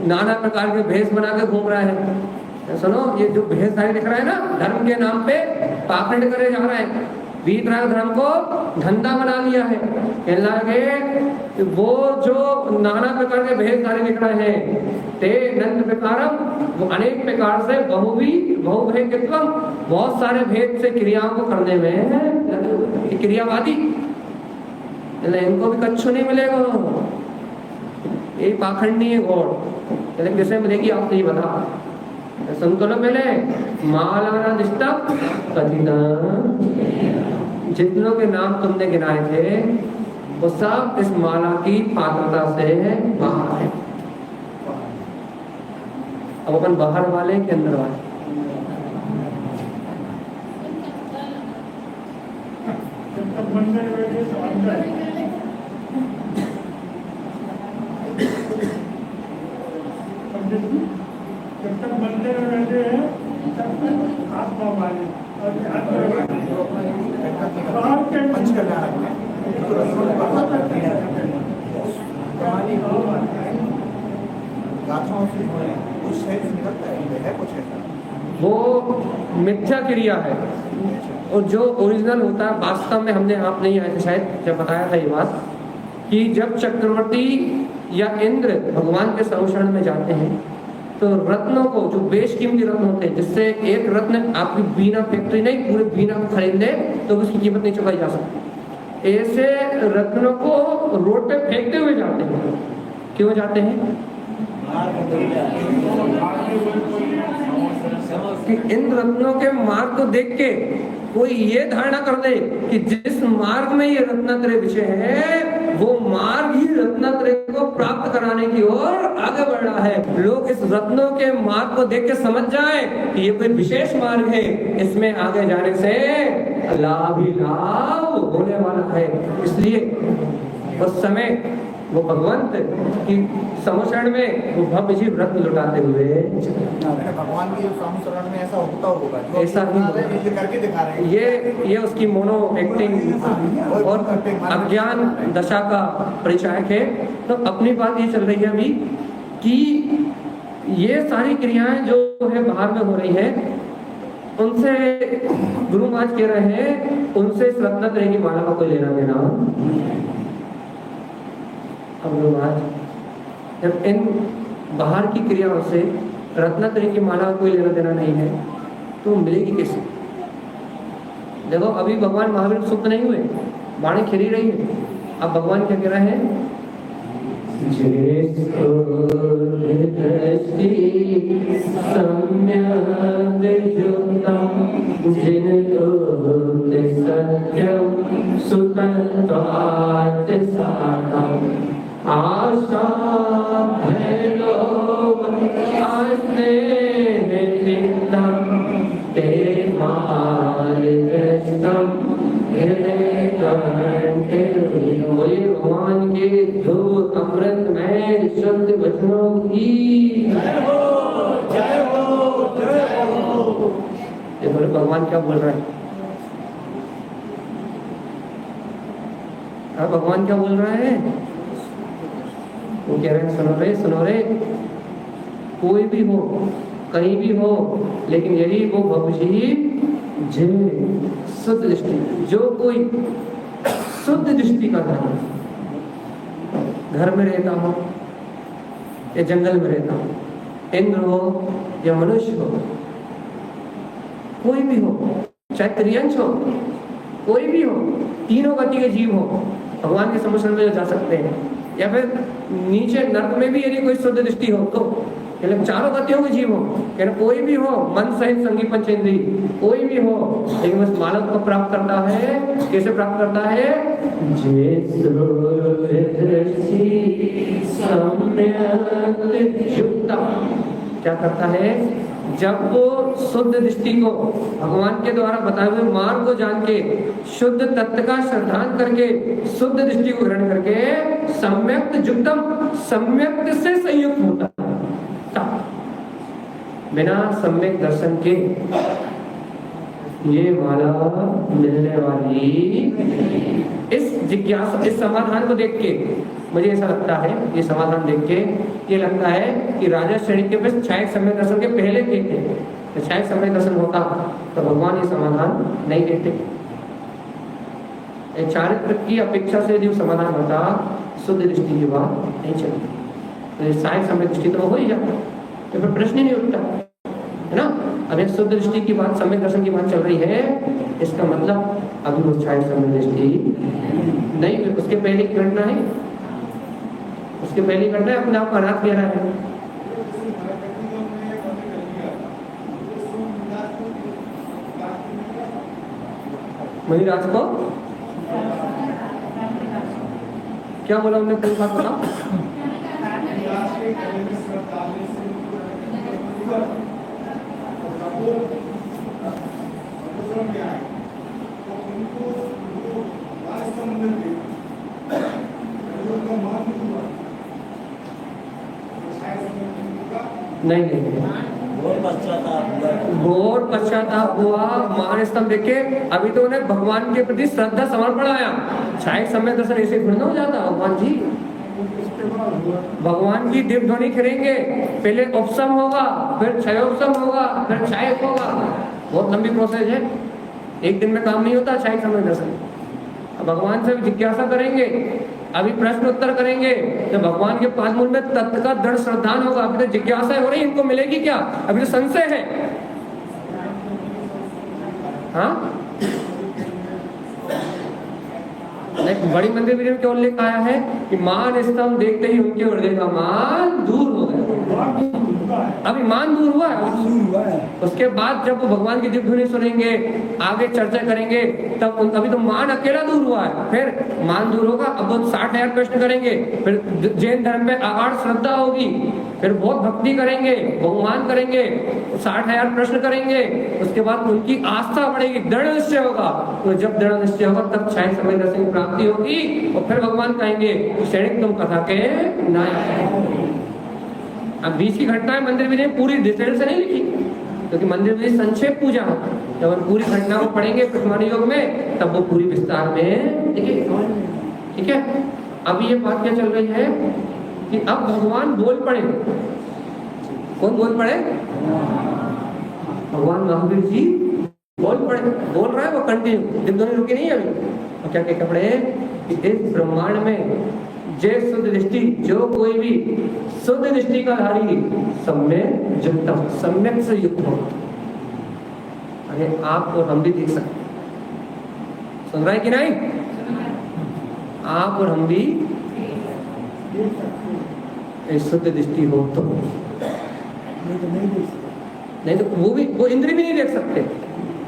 नाना प्रकार के भेष बना के घूम रहे हैं। सुनो, ये जो भेषधारी दिख रहा है ना, धर्म के नाम पे पाखंड करे जा रहे हैं, वीतराग धर्म को धंधा बना लिया है। कहने लगे वो जो नाना प्रकार के भेषधारी दिख रहे हैं, ते नंद प्रकारम, वो अनेक प्रकार से बहुभेदत्वम, बहुत सारे भेद से क्रियाओं को करने में क्रियावादी, इनको भी कच्छु नहीं मिलेगा, ये पाखंडी है गौड़। कैसे मिलेगी आप नहीं बता। संतों पहले माला दिष्टम कथिता, जितनों के नाम तुमने गिनाए थे वो सब इस माला की पात्रता से बाहर है। अब अपन बाहर वाले के अंदर वाले, जब तक मंदिर में रहते हैं तब तक आत्मा वाले और वो मिथ्या क्रिया है, और जो ओरिजिनल होता है वास्तव में, हमने आप नहीं आए थे शायद जब बताया था ये बात, कि जब चक्रवर्ती या इंद्र भगवान के संरक्षण में जाते हैं तो रत्नों को, जो बेशकीमती रत्न होते हैं, जिससे एक रत्न आपकी बीना फैक्ट्री नहीं पूरे बीना को खरीद ले तो उसकी कीमत नहीं चुकाई जा सकती, ऐसे रत्नों को रोड पे फेंकते हुए जाते हैं। क्यों जाते हैं? कि इन रत्नों के मार्ग को देख के कोई ये धारणा कर दे कि जिस मार्ग में ये रत्नात्रय विषय है वो मार्ग ही रत्नात्रय को प्राप्त कराने की ओर आगे बढ़ रहा है। लोग इस रत्नों के मार्ग को देख के समझ जाए कि ये कोई विशेष मार्ग है, इसमें आगे जाने से लाभ ही लाभ होने वाला है। इसलिए उस समय वो भगवंत की समुचरण में वो भव्य जी रत्न लुटाते हुए भगवान की समुचरण में ऐसा होता होगा, ऐसा ही करके दिखा रहे हैं। ये उसकी मोनो एक्टिंग और अज्ञान दशा का परिचायक है। तो अपनी बात ये चल रही है अभी कि ये सारी क्रियाएं जो है बाहर में हो रही है, उनसे गुरु महाराज कह रहे हैं उनसे इस रत्नात्रय की माला का कोई लेना देना। अब महाराज जब इन बाहर की क्रियाओं से रत्नात्रय की माला कोई लेना देना नहीं है तो मिलेगी कैसे? देखो अभी भगवान महावीर सुप्त नहीं हुए, वाणी खिरी रही है। अब भगवान क्या कह रहे हैं? आशा भैलो आस्ते ते भगवान के ध्रुव अमृत में शुद्ध वचनों की जय हो, जय हो, जय हो। ये बोले भगवान क्या बोल रहा है? भगवान क्या बोल रहा है? वो कह रहे हैं सुनो रे, कोई भी हो, कहीं भी हो, लेकिन यदि वो भवजी जे शुद्ध दृष्टि, जो कोई शुद्ध दृष्टि का घर में रहता हो या जंगल में रहता हो, इंद्र हो या मनुष्य हो, कोई भी हो, चाहे त्रियंश हो, कोई भी हो, तीनों गति के जीव हो, भगवान के समुद्र में जा सकते हैं। या फिर नीचे नर्क में भी यदि कोई शुद्ध दृष्टि हो तो, मतलब चारों गतियों के जीव हो, कोई भी हो, मन सहित संगी पंचेंद्री कोई भी हो, लेकिन बस मानव को प्राप्त करता है। कैसे प्राप्त करता है? क्या करता है? जब वो शुद्ध दृष्टि को भगवान के द्वारा बताए हुए मार्ग को जान के, शुद्ध तत्व का श्रद्धान करके, शुद्ध दृष्टि को ग्रहण करके सम्यक्त युक्तम, सम्यक्त से संयुक्त होता है। बिना सम्यक दर्शन के ये माला मिलने वाली। इस जिज्ञासा, इस समाधान को देख के मुझे ऐसा लगता है, ये समाधान देख के ये लगता है कि राजा श्रेणी के पास छायक सम्यक दर्शन के पहले थे। तो छायक सम्यक दर्शन होता तो भगवान ये समाधान नहीं देते। चारित्र की अपेक्षा से यदि समाधान होता, शुद्ध दृष्टि की बात नहीं चलती, तो छायक सम्यक दृष्टि तो हो ही जाता, तो फिर प्रश्न ही नहीं उठता, है ना। अब एक शुद्ध दृष्टि की बात, सम्यक दर्शन की बात चल रही है, इसका मतलब अभी वो छायक सम्यक दृष्टि नहीं, उसके पहले की घटना है, उसके पहले घटना है, अपने आप का अनाथ कह रहा है। मणिराज को क्या बोला हमने? कोई बात बताओ। नहीं, घोर पश्चाताप हुआ, महान स्तंभ देखे। अभी तो उन्हें भगवान के प्रति श्रद्धा समर्पण आया। छायक सम्यक दर्शन ऐसे थोड़ी ना हो जाता। भगवान जी, भगवान की दिव्य ध्वनि करेंगे, पहले उपसम होगा, फिर क्षयोपसम होगा, फिर छायक होगा। बहुत लंबी प्रोसेस है, एक दिन में काम नहीं होता छायक सम्यक दर्शन। भगवान से जिज्ञासा करेंगे, अभी प्रश्न उत्तर करेंगे, तो भगवान के पाद मूल में तत्व का दृढ़ श्रद्धान होगा। अभी तो जिज्ञासा हो रही, इनको मिलेगी क्या, अभी तो संशय है। हाँ, बड़ी मंदिर में क्या उल्लेख आया है कि मान स्तंभ देखते ही उनके हृदय का मान दूर हो गया। अभी मान दूर हुआ है, उसके बाद जब वो भगवान की दिव्य ध्वनि सुनेंगे, आगे चर्चा करेंगे, तब अभी तो मान अकेला दूर हुआ है, फिर मान दूर होगा। अब वो 60,000 प्रश्न करेंगे, फिर जैन धर्म में आगाढ़ श्रद्धा होगी, फिर बहुत भक्ति करेंगे, बहुमान करेंगे, 60,000 प्रश्न करेंगे, उसके बाद उनकी आस्था बढ़ेगी, दृढ़ निश्चय होगा। तो जब दृढ़ निश्चय होगा तब छायक सम्यक दर्शन की प्राप्ति होगी, और फिर भगवान कहेंगे क्षणिक तुम कथा के नायक। अब बीच की घटनाएं मंदिर विजय पूरी डिटेल से नहीं लिखी, क्योंकि मंदिर विजय संक्षेप पूजा है। जब हम पूरी घटना को पढ़ेंगे वर्तमान योग में, तब वो पूरी विस्तार में देखिए। ठीक है, अभी ये बात क्या चल रही है कि अब भगवान बोल पड़े। कौन बोल पड़े? भगवान महावीर जी बोल पड़े। बोल रहा है वो कंटिन्यू, दिन दोनों रुके नहीं अभी। और क्या कहते पड़े कि इस ब्रह्मांड में जय शुद्ध दृष्टि, जो कोई भी शुद्ध दृष्टि का धारी सम्यक युक्तम, सम्यक से युक्त हो। अरे आप और हम भी देख सकते, सुन रहे हैं कि नहीं? आप और हम भी शुद्ध दृष्टि हो तो नहीं तो वो इंद्र भी नहीं देख सकते,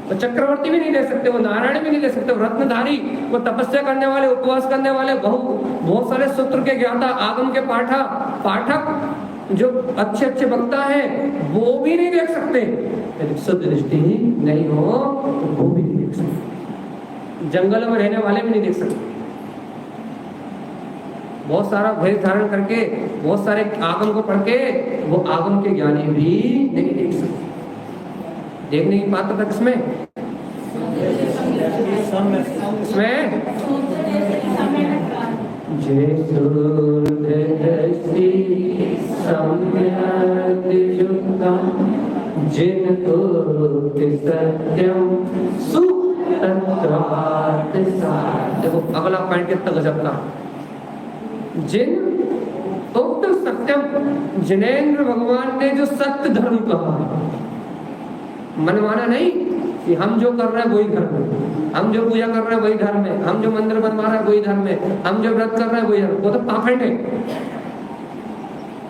वो चक्रवर्ती भी नहीं देख सकते, वो नारायण भी नहीं देख सकते, वो रत्नधारी, वो तपस्या करने वाले, उपवास करने वाले, बहुत सारे सूत्र के ज्ञाता, आगम के पाठक जो अच्छे अच्छे वक्ता हैं, वो भी नहीं देख सकते। यदि शुद्ध दृष्टि नहीं हो तो वो भी नहीं देख सकते, जंगलों में रहने वाले भी नहीं देख सकते। बहुत सारा भेद धारण करके, बहुत सारे आगम को पढ़ के, वो आगम के ज्ञानी भी नहीं देख सकते। देखने की पात्रता किसमें? इसमें जिनको सत्यम देखो अगला पॉइंट कितना गजब का। जिन उक्त सत्यम, जिनेंद्र भगवान ने जो सत्य धर्म कहा, मनमाना नहीं कि हम जो कर रहे हैं वही धर्म है, हम जो पूजा कर रहे हैं वही धर्म है, हम जो मंदिर बनवा रहे हैं वही धर्म है, हम जो व्रत कर रहे हैं वही धर्म, वो तो पाखंड है।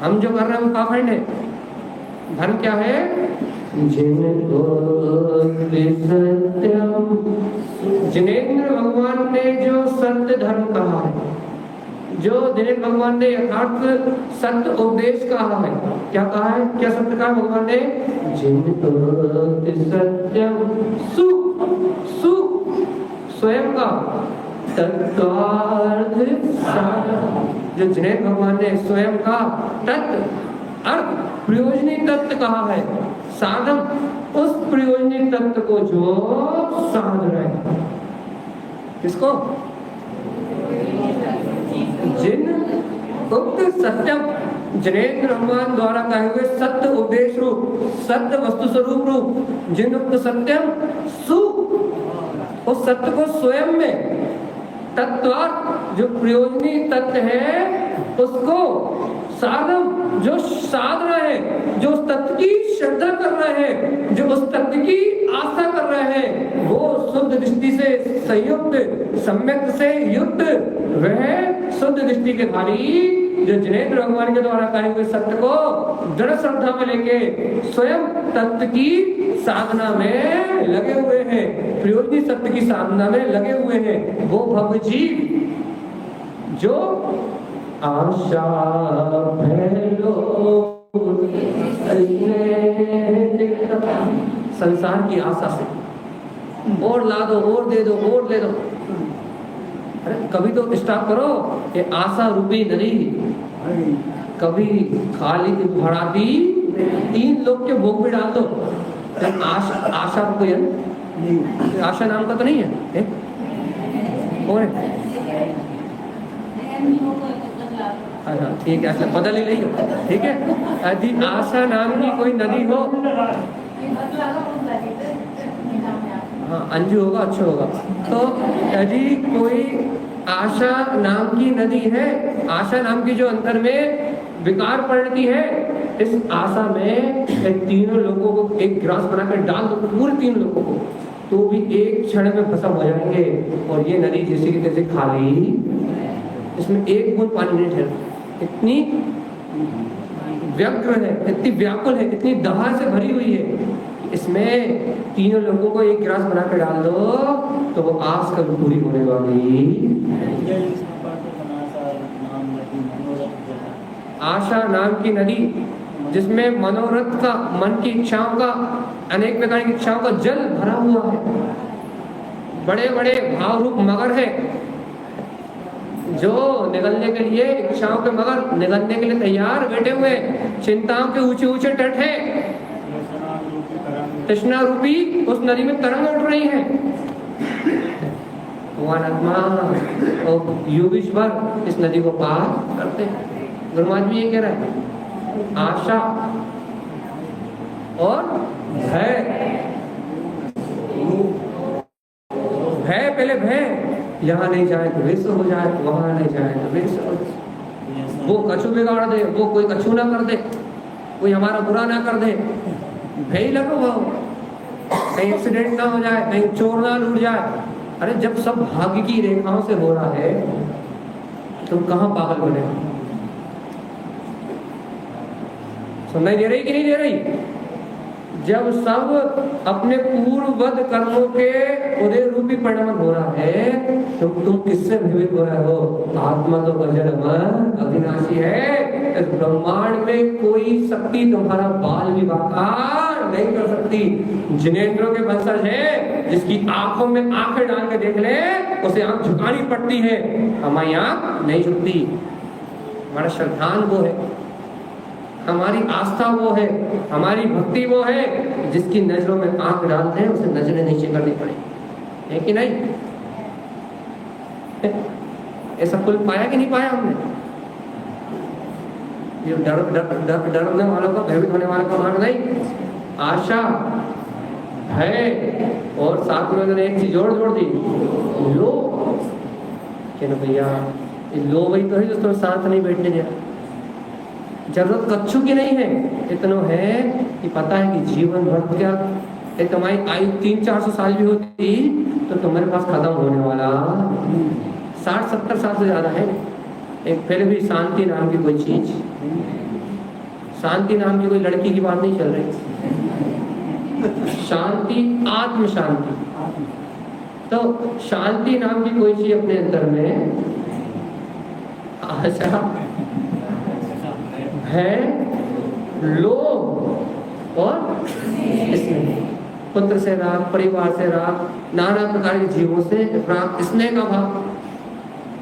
हम जो कर रहे हैं वो पाखंड है। धर्म क्या है? जिनेंद्र भगवान ने जो सत्य धर्म कहा है, जो जिनेंद्र भगवान ने यथार्थ सत्य उपदेश कहा है, क्या कहा है? क्या सत्य कहा भगवान ने? सत्यम सु सु स्वयं का तत्वार्थ, जो जिनेंद्र भगवान ने स्वयं का तत्व अर्थ प्रयोजनी तत्व कहा है, साधन उस प्रयोजनी तत्व को जो साध रहे हैं, किसको? जिन उक्त सत्यम, जिनेंद्र भगवान द्वारा कहे हुए सत्य उपदेश रूप, सत्य वस्तु स्वरूप रूप, जिन उक्त सत्यम सु, उस सत्य को स्वयं में तत्वार्थ जो प्रयोजनी तत्व है उसको साधन जो साध रहे हैं, जो उस तत्व की श्रद्धा कर रहे हैं, जो उस तत्व की आस्था कर रहे हैं, वो शुद्ध दृष्टि से संयुक्त, सम्यक से युक्त, वह शुद्ध दृष्टि के धारी जो जिनेंद्र भगवान के द्वारा कहे हुए सत्य को दृढ़ श्रद्धा में लेके स्वयं तत्व की साधना में लगे हुए हैं, प्रयोजनी सत्य की साधना में लगे हुए हैं, वो भव जीव जो आशा संसार की आशा से और ला दो, और दे दो, और ले दो। अरे कभी तो स्टॉप करो, ये आशा रूपी नदी कभी खाली भरा दी, 3 लोग के भोग भी डाल दो। आशा को कोई आशा नाम का तो नहीं है, और ठीक है, ऐसा बदल ही नहीं हो, ठीक है। यदि आशा नाम की कोई नदी हो, हाँ अंजू होगा, अच्छा होगा। तो यदि कोई आशा नाम की नदी है, आशा नाम की जो अंतर में विकार पड़ती है, इस आशा में 3 लोगों को एक गिलास बनाकर डाल दो, पूरे 3 लोगों को, तो भी एक क्षण में भस्म हो जाएंगे। और ये नदी जैसे कि तैसे खाली, इसमें एक बूंद पानी नहीं ठहरता, इतनी व्यग्र है, इतनी व्याकुल है, इतनी दहा से भरी हुई है। इसमें 3 लोगों को एक गिलास बना कर डाल दो तो वो आस कभी पूरी होने वाली। आशा नाम की नदी जिसमें मनोरथ का, मन की इच्छाओं का, अनेक प्रकार की इच्छाओं का जल भरा हुआ है, बड़े बड़े भाव रूप मगर है जो निगलने के लिए, इच्छाओं के मगर निगलने के लिए तैयार बैठे हुए, चिंताओं के ऊंचे ऊंचे तट है, तृष्णा रूपी उस नदी में तरंग उठ रही है। भगवान आत्मा और योगेश्वर इस नदी को पार करते हैं। गुरु महाराज भी ये कह रहे हैं, आशा और भय, भय पहले भय, यहाँ नहीं जाए तो विश्व हो जाए, वहां नहीं जाए तो विश्व हो जाए, वो कछु बिगाड़ दे, वो कोई कछु ना कर दे, कोई हमारा बुरा ना कर दे, भय लगो भाव, कहीं एक्सीडेंट ना हो जाए, कहीं चोर ना लूट जाए। अरे जब सब भाग्य की रेखाओं से हो रहा है, तुम कहाँ पागल बने? सुनाई दे रही कि नहीं दे रही? जब सब अपने पूर्ववत कर्मों के उदय रूपी परिणाम हो रहा है, तो तुम किससे भयभीत हो रहे हो? आत्मा तो अजर अविनाशी है, इस ब्रह्मांड में कोई शक्ति तुम्हारा बाल भी बाका नहीं कर सकती। जिनेंद्रों के वंशज है, जिसकी आंखों में आंखें डाल के देख ले, उसे आंख झुकानी पड़ती है, हमारी आंख नहीं झुकती। हमारा श्रद्धान वो है, हमारी आस्था वो है, हमारी भक्ति वो है जिसकी नजरों में आंख डालते हैं उसे नजरें नीचे करनी पड़ेगी, है कि नहीं? ऐसा कुल पाया कि नहीं पाया हमने? ये डरने वालों का, भयभीत होने वालों का मार्ग नहीं, आशा है। और साथ में उन्होंने एक चीज जोड़ दी, लो। कहना भैया ये लो वही तो है जो तुम्हें साथ नहीं बैठने दिया। जरूरत कच्छू की नहीं है, इतना है कि पता है कि जीवन भर क्या तुम्हारी आयु 300-400 साल भी होती तो तुम्हारे पास खत्म होने वाला 60-70 साल से ज्यादा है। एक फिर भी शांति नाम की कोई चीज, शांति नाम की कोई लड़की की बात नहीं चल रही, शांति आत्म शांति। तो शांति नाम की कोई चीज अपने अंदर में आशा है, लोभ और स्नेह, पुत्र से राग, परिवार से राग, नाना प्रकार के जीवों से राग, स्नेह का भाव।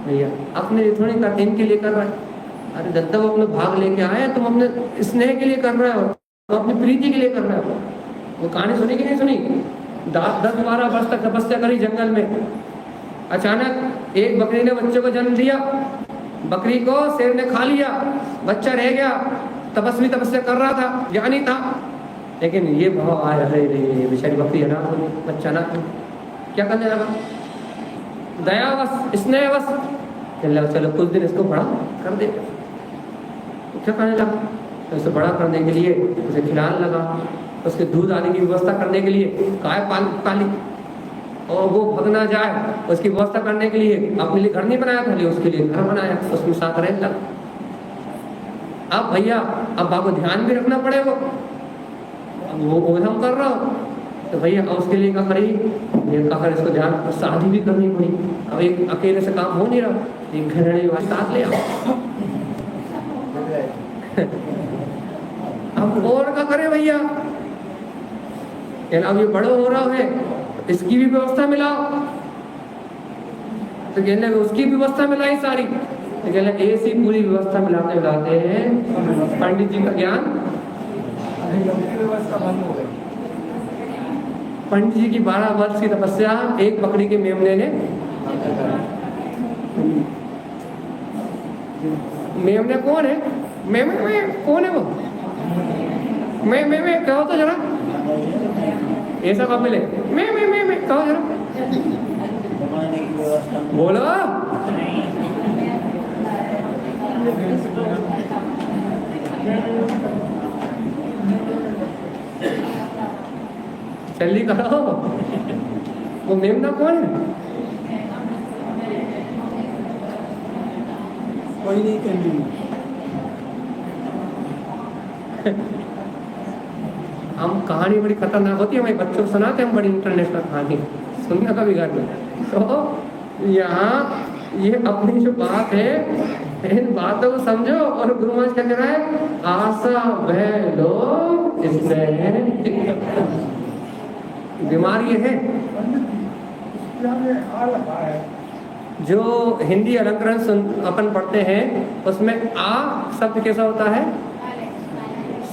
भैया अपने लिए थोड़ी कर, इनके लिए कर रहा है। अरे दत्ता वो अपने भाग लेके आए, तुम अपने स्नेह के लिए कर रहे हो, तुम अपनी प्रीति के लिए कर रहे हो। वो कहानी सुनी कि नहीं सुनी? 10-12 वर्ष तक तपस्या करी जंगल में, अचानक एक बकरी ने बच्चे को जन्म दिया, बकरी को शेर ने खा लिया, बच्चा रह गया। तपस्वी तपस्या कर रहा था, ज्ञानी था, लेकिन ये भाव आया, अरे बेचारी बकरी अनाथ हो गई, बच्चा अनाथ हो, क्या करने लगा? दयावश, स्नेहवश, चलो कुछ दिन इसको बड़ा कर दे। तो क्या करने लगा? तो इसे बड़ा करने के लिए उसे खिलाने लगा, उसके दूध आने की व्यवस्था करने के लिए गाय पाली, और वो भग ना जाए उसकी व्यवस्था करने के लिए अपने लिए घर नहीं बनाया था, उसके लिए घर बनाया, उसके साथ रहने लगा। अब भैया अब बाबू ध्यान भी रखना पड़ेगा, वो ओधम कर रहा हो तो भैया उसके लिए क्या करी, ये कहकर इसको ध्यान शादी भी करनी पड़ी। अब एक अकेले से काम हो नहीं रहा, एक घरेणी साथ ले आओ। अब और क्या करे भैया, अब ये बड़ो हो रहा है, इसकी भी व्यवस्था मिलाओ। तो कहने उसकी व्यवस्था मिलाई सारी, तो कहने ऐसी पूरी व्यवस्था मिलाते मिलाते पंडित जी का ज्ञान, पंडित जी की 12 वर्ष की तपस्या एक बकरी के मेमने ने, मेमने कौन है? मेमने कौन है वो? मैं कहो तो जरा, ऐसा कब मिले? मैं कहो जरा, बोलो। जल्दी करो, वो मेमना कौन है? कोई नहीं कर हम कहानी बड़ी खतरनाक होती है, हमारे बच्चों को सुनाते हम बड़ी इंटरनेशनल कहानी, सुनना कभी घर में। तो यहाँ ये अपनी जो बात है, इन बातों को समझो। और गुरु महाराज क्या कह रहा है? आशा वह लोग इसमें बीमारी है। जो हिंदी अलंकरण अपन पढ़ते हैं उसमें आ शब्द कैसा होता है?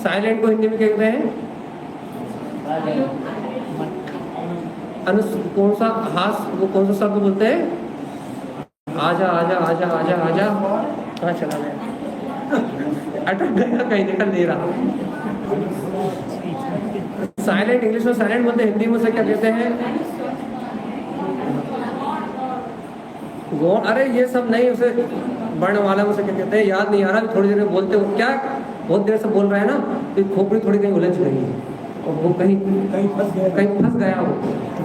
साइलेंट को हिंदी में कहते हैं कौन सा हास, वो कौन सा शब्द बोलते हैं? आजा आजा आजा आजा आजा, कहाँ चला गया? अटक गया, कहीं निकल नहीं रहा। साइलेंट इंग्लिश में साइलेंट बोलते हैं, हिंदी में उसे क्या कहते हैं? गौण। अरे ये सब नहीं, उसे वर्ण वाला उसे क्या कहते हैं याद नहीं आ रहा, थोड़ी देर में बोलते हो क्या, बहुत देर से बोल रहा है ना, तो खोपड़ी थोड़ी कहीं उलझ गई और वो कहीं फंस गया हो,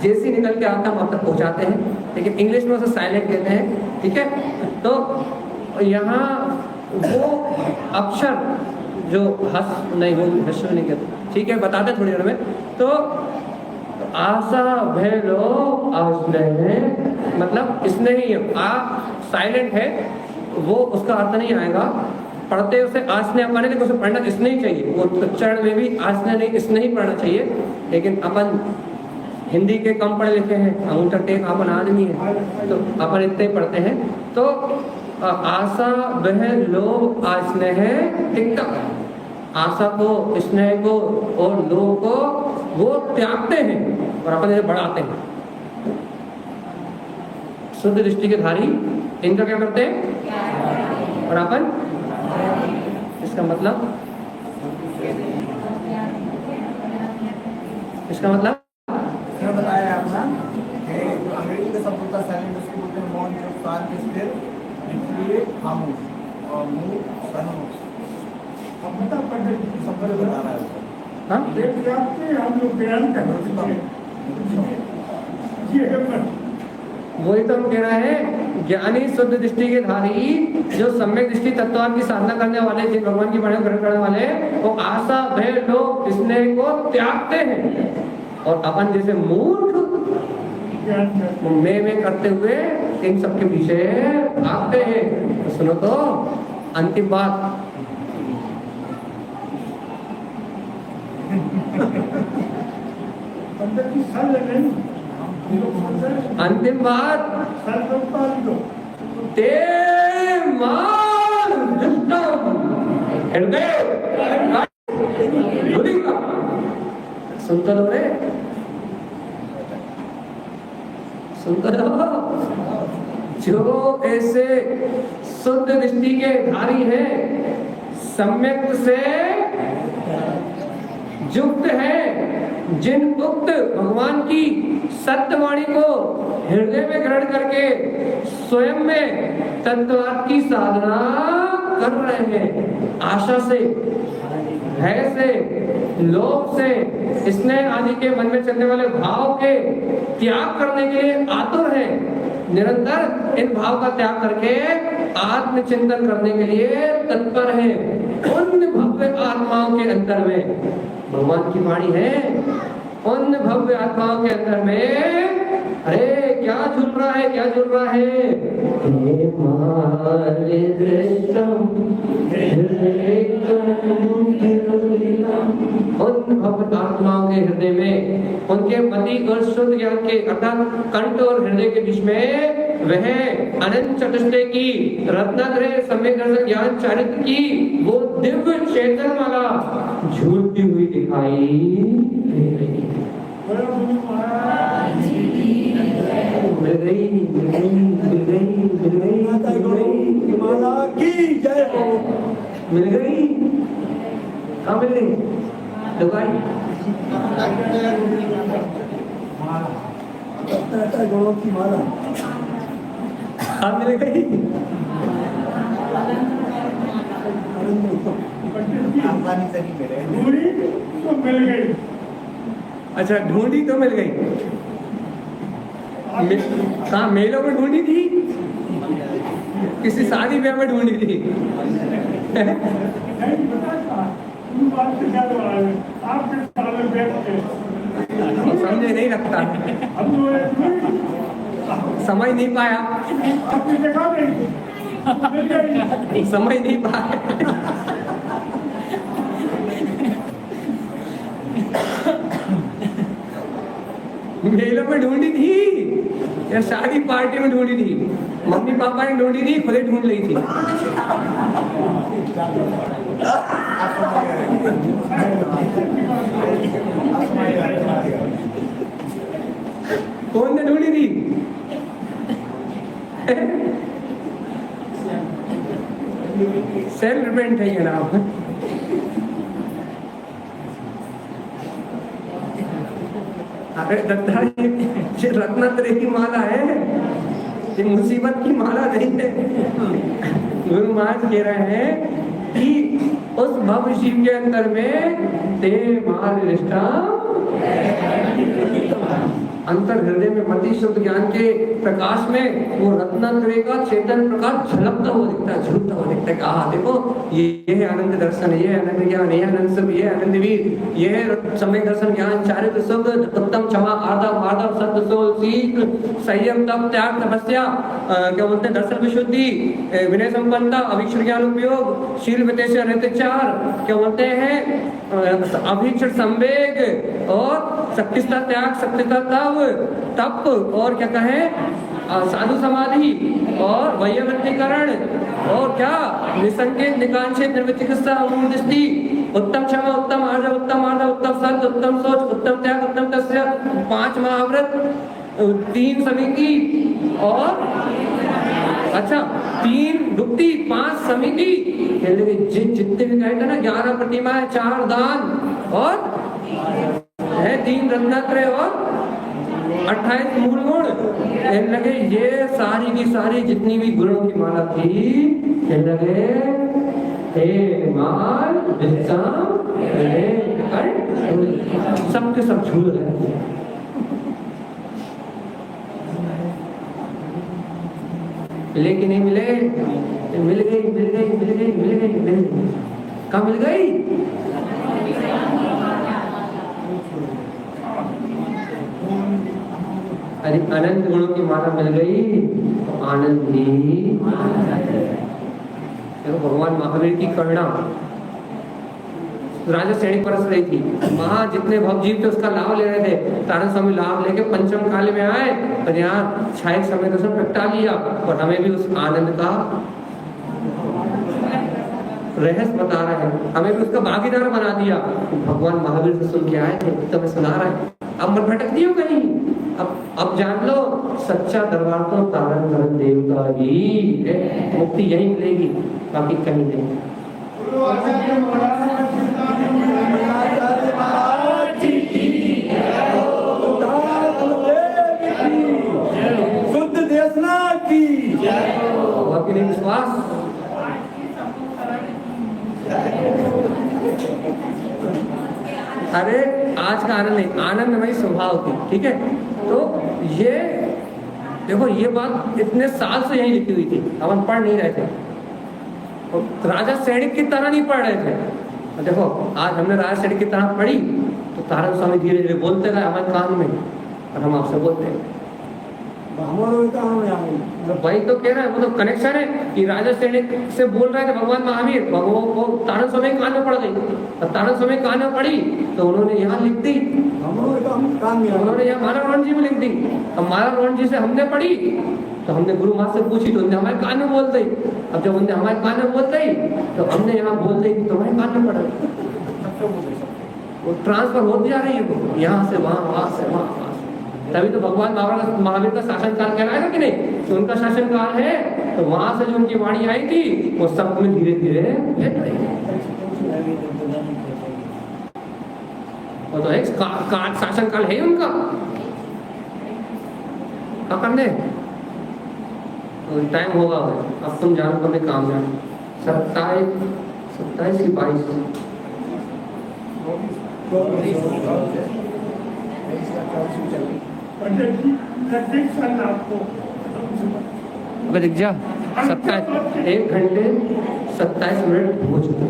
जैसे निकल के आता वहाँ तक पहुँचाते हैं, लेकिन इंग्लिश में उसे साइलेंट कहते हैं। ठीक है, तो यहाँ वो अक्षर जो हस नहीं, वो हस नहीं कहते, ठीक है, बताते थोड़ी देर में। तो आशा भय लो स्नेह, मतलब स्नेह ही आ साइलेंट है, वो उसका अर्थ नहीं आएगा। पढ़ते उसे आसने अपने, लेकिन उसे पढ़ना स्नेह चाहिए, वो उच्चारण में भी आसने नहीं स्नेह ही पढ़ना चाहिए। लेकिन अपन हिंदी के कम पढ़े लिखे हैं, अंगूठा टेक अपन आदमी है, तो अपन इतने ही पढ़ते हैं। तो आशा वह लोभ स्नेह टिकता, आशा को, स्नेह को और लोभ को वो त्यागते हैं और अपन इसे बढ़ाते हैं। शुद्ध दृष्टि के धारी इनका क्या करते हैं और अपन, इसका मतलब बताया आपने कि अंग्रेजी का शब्द होता है साइलेंट, उसको बोलते हैं मौन, जो शांत, स्थिर, इसलिए खामोश और मुंह खामोश। अब बता पंडित सब बता रहा है। हाँ देख जाते हम लोग बयान कर वही तो हम कह रहे हैं, ज्ञानी शुद्ध दृष्टि के धारी जो सम्यक दृष्टि तत्वार्थ की साधना करने वाले, जिन भगवान की वाणी ग्रहण करने वाले, वो आशा, भय, लोभ, स्नेह को त्यागते हैं और अपन जैसे मूर्ख में करते हुए इन सबके पीछे भागते हैं। तो सुनो तो अंतिम बात, अंतिम बात, ते मान दुष्टम हृदय सुनते लो रे, सुनते लो। जो ऐसे शुद्ध दृष्टि के धारी हैं, सम्यक से युक्त है, जिन उक्त भगवान की सत्यवाणी को हृदय में ग्रहण करके स्वयं में तत्वार्थ की साधना कर रहे हैं, आशा से, भय से, लोभ से, स्नेह आदि के मन में चलने वाले भाव के त्याग करने के लिए आतुर है, निरंतर इन भाव का त्याग करके आत्मचिंतन करने के लिए तत्पर है। उन भव्य आत्माओं के अंतर में भगवान की वाणी है, उन भव्य आत्माओं के अंदर में अरे क्या झूल रहा है, क्या झूल रहा है, उन भव्य आत्माओं के हृदय में, उनके मति और शुद्ध ज्ञान के अर्थात कंठ और हृदय के बीच में वह अनंत चतुष्टय की रत्नात्रय सम्यक दर्शन ज्ञान चारित्र की वो दिव्य चेतन वाला झूलती हुई दिखाई दे रही है। मिल गई माता की जय हो। मिल गई, कहाँ मिल गई दुकान? गौरव की माला कहाँ मिल गई? आसानी से नहीं मिले, ढूंढी तो मिल गई। अच्छा ढूंढी तो मिल गई, कहाँ मेलों में ढूंढी थी, किसी शादी ब्याह में ढूंढी थी? नहीं पता, बात से क्या हो रहा है, आपके सामने बैठ के समझे नहीं रखता, हम लोग समझ नहीं पाया, आपने देखा नहीं, समझ नहीं पाया। मेलों में ढूंढी थी या शादी पार्टी में ढूंढी थी? मम्मी पापा ने ढूंढी थी, खुद ही ढूंढ ली थी। कौन ने ढूंढी थी? सेल्फ रिपेंट है ये नाम। अरे दत्ता ये रत्नात्रय की माला है, ये मुसीबत की माला नहीं है। गुरु महाराज कह रहे हैं कि उस भव्य शिव के अंदर में ते माल निष्ठा अंतर हृदय में मति शुद्ध ज्ञान के प्रकाश में वो रत्नात्रय का चेतन प्रकाश झलकता हुआ दिखता है, झूलता हुआ दिखता है। कहा देखो ये है आनंद दर्शन, ये है आनंद ज्ञान, ये आनंद सब, ये आनंद वीर, ये है सम्यक दर्शन ज्ञान चारित्र शुद्ध उत्तम क्षमा आर्दव माधव सत्य सोल सीख संयम तप त्याग तपस्या, क्या बोलते हैं दर्शन विशुद्धि, विनय संपन्नता, अभीक्षण ज्ञान उपयोग, शील वितेश चार, क्या बोलते हैं अभीक्षण संवेग और शक्तिस्ता त्याग, शक्तिस्ता तप, और क्या कहें साधु समाधि और वैयवृत्तीकरण और क्या निसंकेत निकांक्षित निर्विचिकित्सा अमूल दृष्टि उत्तम क्षमा उत्तम आर्जव उत्तम आर्जव उत्तम सत्य उत्तम सोच उत्तम त्याग उत्तम तस्य 5 महाव्रत 3 समिति और अच्छा 3 गुप्ती 5 समिति जितने भी कहे थे ना 11 प्रतिमाएं 4 दान और है 3 रत्नत्रय और 28 मूल गुण लगे। ये सारी की सारी जितनी भी गुणों की माला थी लगे हे माल सबके सब झूल रहे। लेकिन नहीं मिले, मिल गई कहाँ मिल गई? अरे अनंत गुणों की माला मिल गई तो आनंद ही देखो। भगवान महावीर की करुणा राजा सैनिक परस रही थी, वहां जितने भवजीव थे उसका लाभ ले रहे थे। तारण स्वामी लाभ लेके पंचम काल में आए और यहाँ छायक समय दर्शन प्रगटा लिया और हमें भी उस आनंद का रहस्य बता रहे हैं, हमें भी उसका भागीदार बना दिया। भगवान महावीर से सुन के आए थे तो मैं सुना रहा है। अब मत भटकती हो कहीं, अब जान लो सच्चा दरबार तो तारण करण देव का ही है, मुक्ति यही मिलेगी बाकी कहीं नहीं। शुद्ध देशना की बाकी नहीं विश्वास। अरे आज का आनंद नहीं, आनंदमय स्वभाव थी, ठीक है। तो ये देखो ये बात इतने साल से यही लिखी हुई थी, हम पढ़ नहीं रहे थे और राजा सैनिक की तरह नहीं पढ़ रहे थे। देखो आज हमने राजा सैनिक की तरह पढ़ी तो तारण स्वामी धीरे धीरे बोलते गए हमारे कान में और हम आपसे बोलते हैं। वही तो कह रहा है, वो तो कनेक्शन है कि राजा सैनिक से बोल रहे थे भगवान महावीर, वो तारण स्वामी कान में पड़ गई और तारण स्वामी कान में पड़ी तो उन्होंने यहाँ लिख दी, उन्होंने यहाँ माला रोहन जी में लिख दी। अब माला रोहन जी से हमने पढ़ी तो हमने गुरु माँ से पूछी तो उन्होंने हमारे कान में बोल दी। अब जब उन्होंने हमारे कान में बोल दी तो हमने यहाँ बोल दी तो हमारे कान में पड़ा, वो ट्रांसफर होती जा रही है यहाँ से वहाँ, वहाँ से वहाँ। तभी तो भगवान महावीर का शासन काल कहलाएगा कि नहीं, तो उनका शासन काल है तो वहां से जो उनकी वाणी आई थी वो सब में धीरे धीरे भेज रही है। वो तो एक शासन काल है उनका, क्या करने तो टाइम होगा। अब तुम जानो तो मैं काम जानो 27 की 22 अबे दिख जा 27 1 घंटे 27 मिनट हो चुके,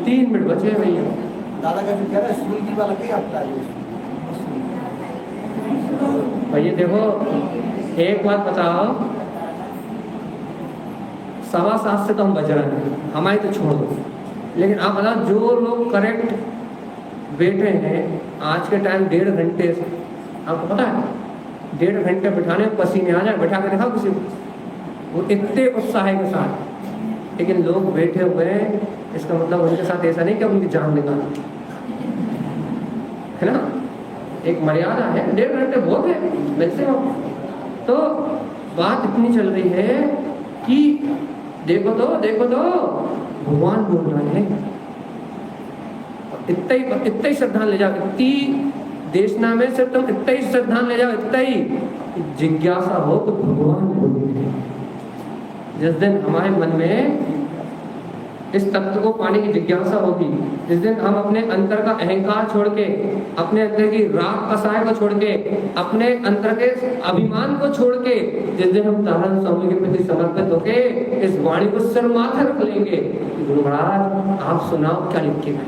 3 मिनट बचे भैया। दादा का जो कह रहा है स्कूल की बात लगी आपका भैया देखो एक बात बताओ, 7:15 से तो हम बच रहे हैं, हमारी तो छोड़ दो, लेकिन आप बताओ जो लोग करेक्ट बैठे हैं आज के टाइम 1.5 घंटे, आपको पता है 1.5 घंटे बिठाने में पसीने आ जाए, बैठा के देखा किसी को, वो इतने उत्साह के साथ। लेकिन लोग बैठे हुए हैं, इसका मतलब उनके साथ ऐसा नहीं कि उनकी जान निकालना है ना, एक मर्यादा है। 1.5 घंटे बहुत है मैक्सिमम। तो बात इतनी चल रही है कि देखो तो भगवान बोल रहे हैं, इतना ही श्रद्धान ले जाओ, इतनी देशना में से तुम इतना ही श्रद्धान ले जाओ, इतना ही जिज्ञासा हो तो भगवान बोलेंगे। जिस दिन हमारे मन में इस तत्व को पाने की जिज्ञासा होगी, जिस दिन हम अपने अंतर का अहंकार छोड़ के, अपने अंतर की राग कसाय को छोड़ के, अपने अंतर के अभिमान को छोड़ के, जिस दिन हम तारण स्वामी के प्रति समर्पित होके इस वाणी को सिर माथे रख लेंगे, गुरु महाराज आप सुनाओ क्या लिख के गए।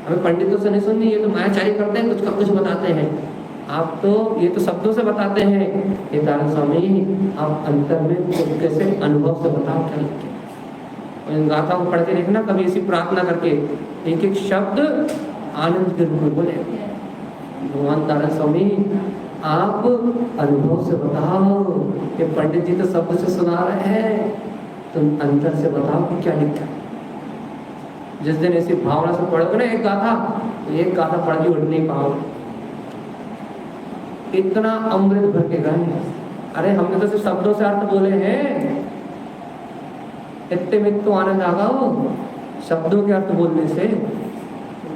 हमें पंडितों से नहीं सुननी, ये तो मायाचारी करते हैं, कुछ का कुछ बताते हैं, आप तो ये तो शब्दों से बताते हैं। ये तारण स्वामी आप अंतर में कैसे अनुभव से बताओ क्या लिख के। इन गाथा को पढ़ के देखना कभी ऐसी प्रार्थना करके, एक एक शब्द आनंद के रूप में बोले, भगवान तारण स्वामी आप अनुभव से बताओ कि पंडित जी तो सब कुछ सुना रहे हैं, तुम अंदर से बताओ कि क्या लिखा है। जिस दिन ऐसी भावना से पढ़ोगे ना एक गाथा पढ़ के उठ नहीं पाओगे। इतना अमृत भर के गए। अरे हमने तो सिर्फ शब्दों से अर्थ बोले हैं, इतने में तो आनंद आ गया शब्दों के अर्थ बोलने से।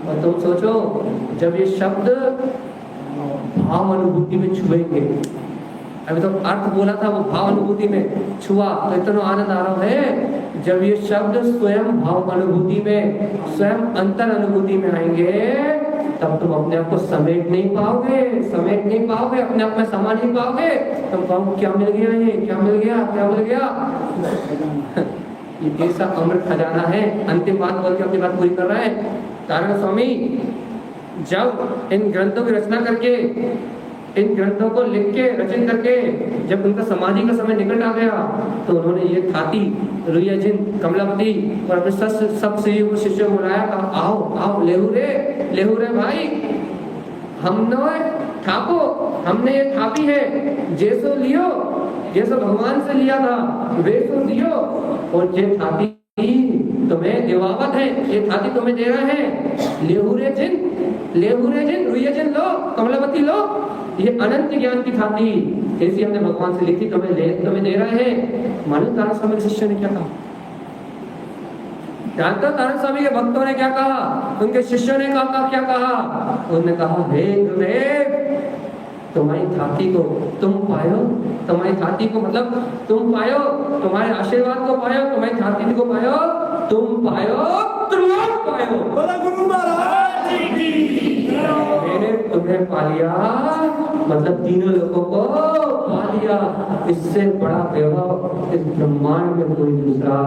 और तुम सोचो जब ये शब्द भाव अनुभूति में छुएंगे, अभी तो अर्थ बोला था वो भाव अनुभूति में छुआ तो इतना आनंद आ रहा है। जब ये शब्द स्वयं भाव अनुभूति में, स्वयं अंतर अनुभूति में आएंगे तब तुम अपने आप को समेट नहीं पाओगे, अपने आप में समा नहीं पाओगे। तुम कहो क्या मिल गया, ये क्या मिल गया ये ऐसा अमृत खजाना है। अंतिम बात बोल के अपनी बात पूरी कर रहा है तारण स्वामी। जब इन ग्रंथों की रचना करके, इन ग्रंथों को लिख के रचन करके जब उनका समाधि का समय निकट आ गया तो उन्होंने ये खाती रुयजिन कमलावती और अपने सब शिष्यों को बुलाया, कहा आओ लेहू रे भाई, हमने ये थापी है, जैसो लियो, जैसो भगवान से लिया था वैसो दियो, और ये थापी तुम्हें देवावत है, ये थाती तुम्हें दे रहा है। लेहू रे जिन रुयजिन लो, कमलावती लो, ये अनंत ज्ञान की थाती ऐसी हमने भगवान से लिखी, तुम्हें दे रहा है। मालूम तारण स्वामी के शिष्य ने क्या कहा? जानते हो तारण स्वामी के भक्तों ने क्या कहा, उनके शिष्यों ने क्या कहा? उन्होंने कहा हे गुरुदेव, तुम्हारी थाती को तुम पायो, तुम्हारी थाती को मतलब तुम पायो, तुम्हारे आशीर्वाद को पायो, तुम्हारी थाती को पायो, तुम पायो, त्रिलोक पायो। बोला गुरु महाराज की। मैंने तुम्हें पा लिया मतलब तीनों लोगों को पा लिया। इससे बड़ा वैभव इस ब्रह्मांड में कोई दूसरा।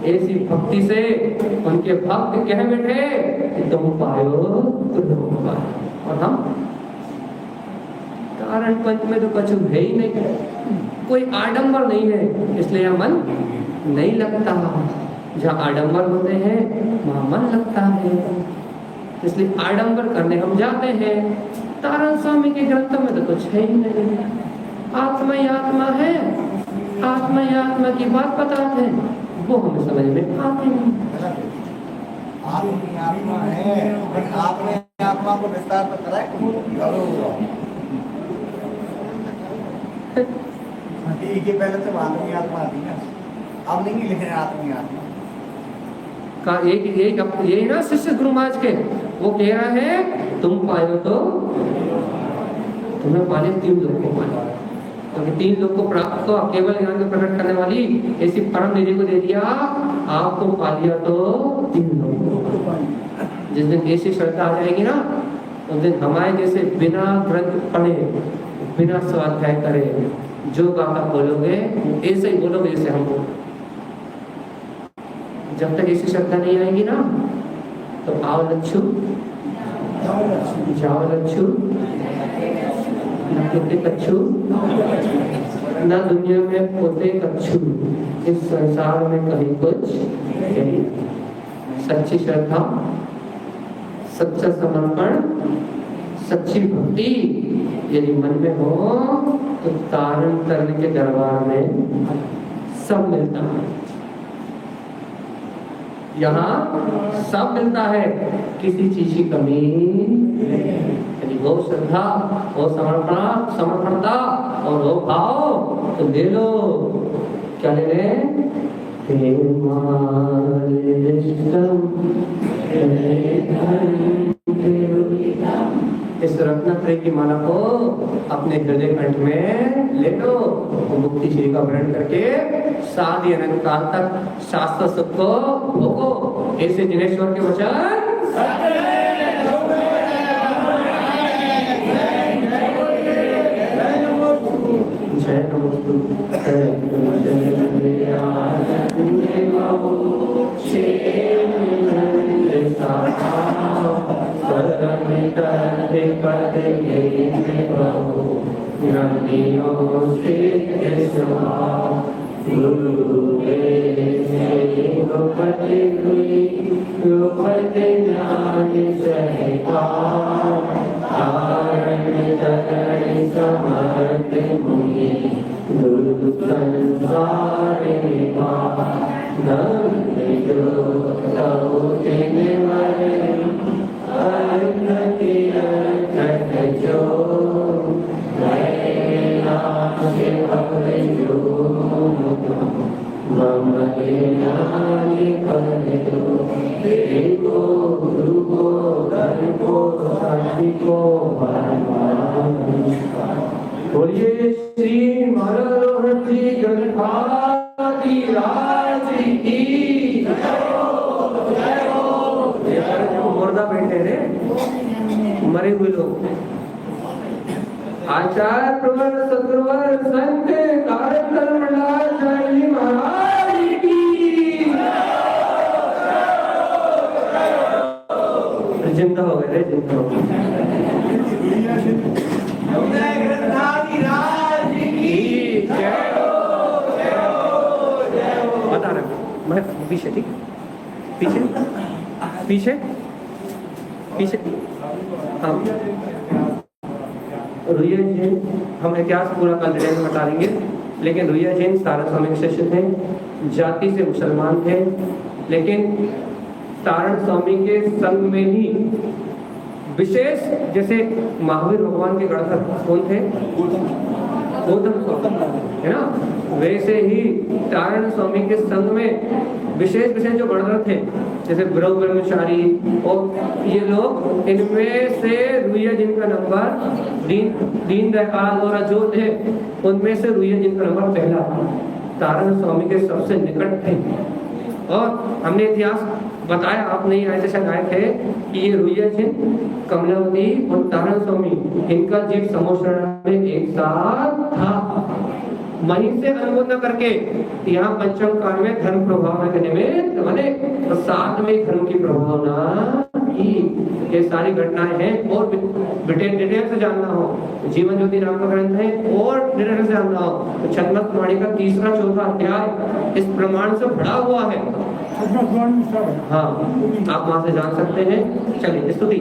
ऐसी भक्ति से उनके भक्त कह बैठे कि तुम पायो त्रिलोक पायो। और हम कारण पंच में तो कछु है ही नहीं, कोई आडंबर नहीं है, इसलिए मन नहीं लगता। जहाँ आडंबर होते हैं वहाँ मन लगता है, इसलिए आडंबर करने हम जाते हैं। तारण स्वामी के ग्रंथों में तो कुछ है ही नहीं। आत्मा ही आत्मा है, आत्मा ही आत्मा की बात बताते हैं, वो हमें समझ में आती नहीं। आत्मा है, आपने आत्मा को विस्तार पर कराए पहले तो आत्मी आत्मा आती ना, अब नहीं लिखे आत्मी आत्मा का एक यही ना शिष्य गुरु महाराज के, वो कह रहा है तुम पायो तो तुम्हें पाले तीन लोग को पाले, क्योंकि तीन लोग को प्राप्त तो केवल ज्ञान को प्रकट करने वाली ऐसी परम निधि को दे दिया, आपको पा लिया तो तीन लोग को पाले। जिस दिन ऐसी श्रद्धा आ जाएगी ना उस दिन हमारे जैसे बिना ग्रंथ पढ़े, बिना स्वाध्याय करे जो गाथा बोलोगे ऐसे ही बोलोगे जैसे हम बोल। जब तक ऐसी श्रद्धा नहीं आएगी ना तो आओ लच्छू जाओ लच्छू, न कुत्ते कच्छू न दुनिया में पोते कच्छू, इस संसार में कहीं कुछ नहीं। सच्ची श्रद्धा, सच्चा समर्पण, सच्ची भक्ति यदि मन में हो तो तारण करने के दरबार में सब मिलता है। यहाँ सब मिलता है, किसी चीज की कमी नहीं। वो श्रद्धा, वो समर्पणता और वो भाव तो ले लो। क्या ले लें? इस रत्नत्रय की माला को अपने हृदय कंठ में ले लो, मुक्ति श्री का वर्ण करके साधी अनंत काल तक शास्त्र सुख को भोगो। ऐसे जिनेश्वर के वचन जय नमोस्तु ज्ञान संसारे धन्य जो तव तिन मरे अर्घति अर्घत जो नैनाशि भवयो मम देनानि करो देवो गुरुवो धर्मो सात्विको बोलिए श्री महाराज जी गणपतिराज की जो मुर्दा बैठे थे मरे हुए लोग आचार्य प्रवर सतुरवर संत कारकर्मलाचार्य महाराज की जिंदा हो गए जिंदा हो गए बता रहा मैं पीछे ठीक पीछे पीछे पीछे हाँ रुइया जैन हम इतिहास पूरा कल डिटेल में बता देंगे लेकिन रुइया जैन सारन स्वामी के शिष्य थे जाति से मुसलमान थे लेकिन सारन स्वामी के संग में ही विशेष जैसे महावीर भगवान के गणधर कौन थे गौतम स्वामी है ना वैसे ही सारण स्वामी के संग में विशेष विशेष जो गणधर थे जैसे ब्रह्मचारी और ये लोग इनमें से रुइया जिनका नंबर दीन दयाल और जो थे उनमें से रुइया जिनका नंबर पहला सारण स्वामी के सबसे निकट थे और हमने इतिहास बताया आप नहीं आए थे शायद आए थे कि ये रुइया जिन कमलावती और तारण स्वामी इनका जीव समोषण में एक साथ था वहीं से अनुमोदन करके यहाँ पंचम काल में धर्म प्रभाव करने में मैंने तो साथ में धर्म की प्रभावना की ये सारी घटनाएं हैं और डिटेल से जानना हो जीवन ज्योति नाम का ग्रंथ है और डिटेल से जानना हो तो छद्मत वाणी का तीसरा चौथा अध्याय इस प्रमाण से भरा हुआ है हाँ आप वहां से जान सकते हैं चलिए स्तुति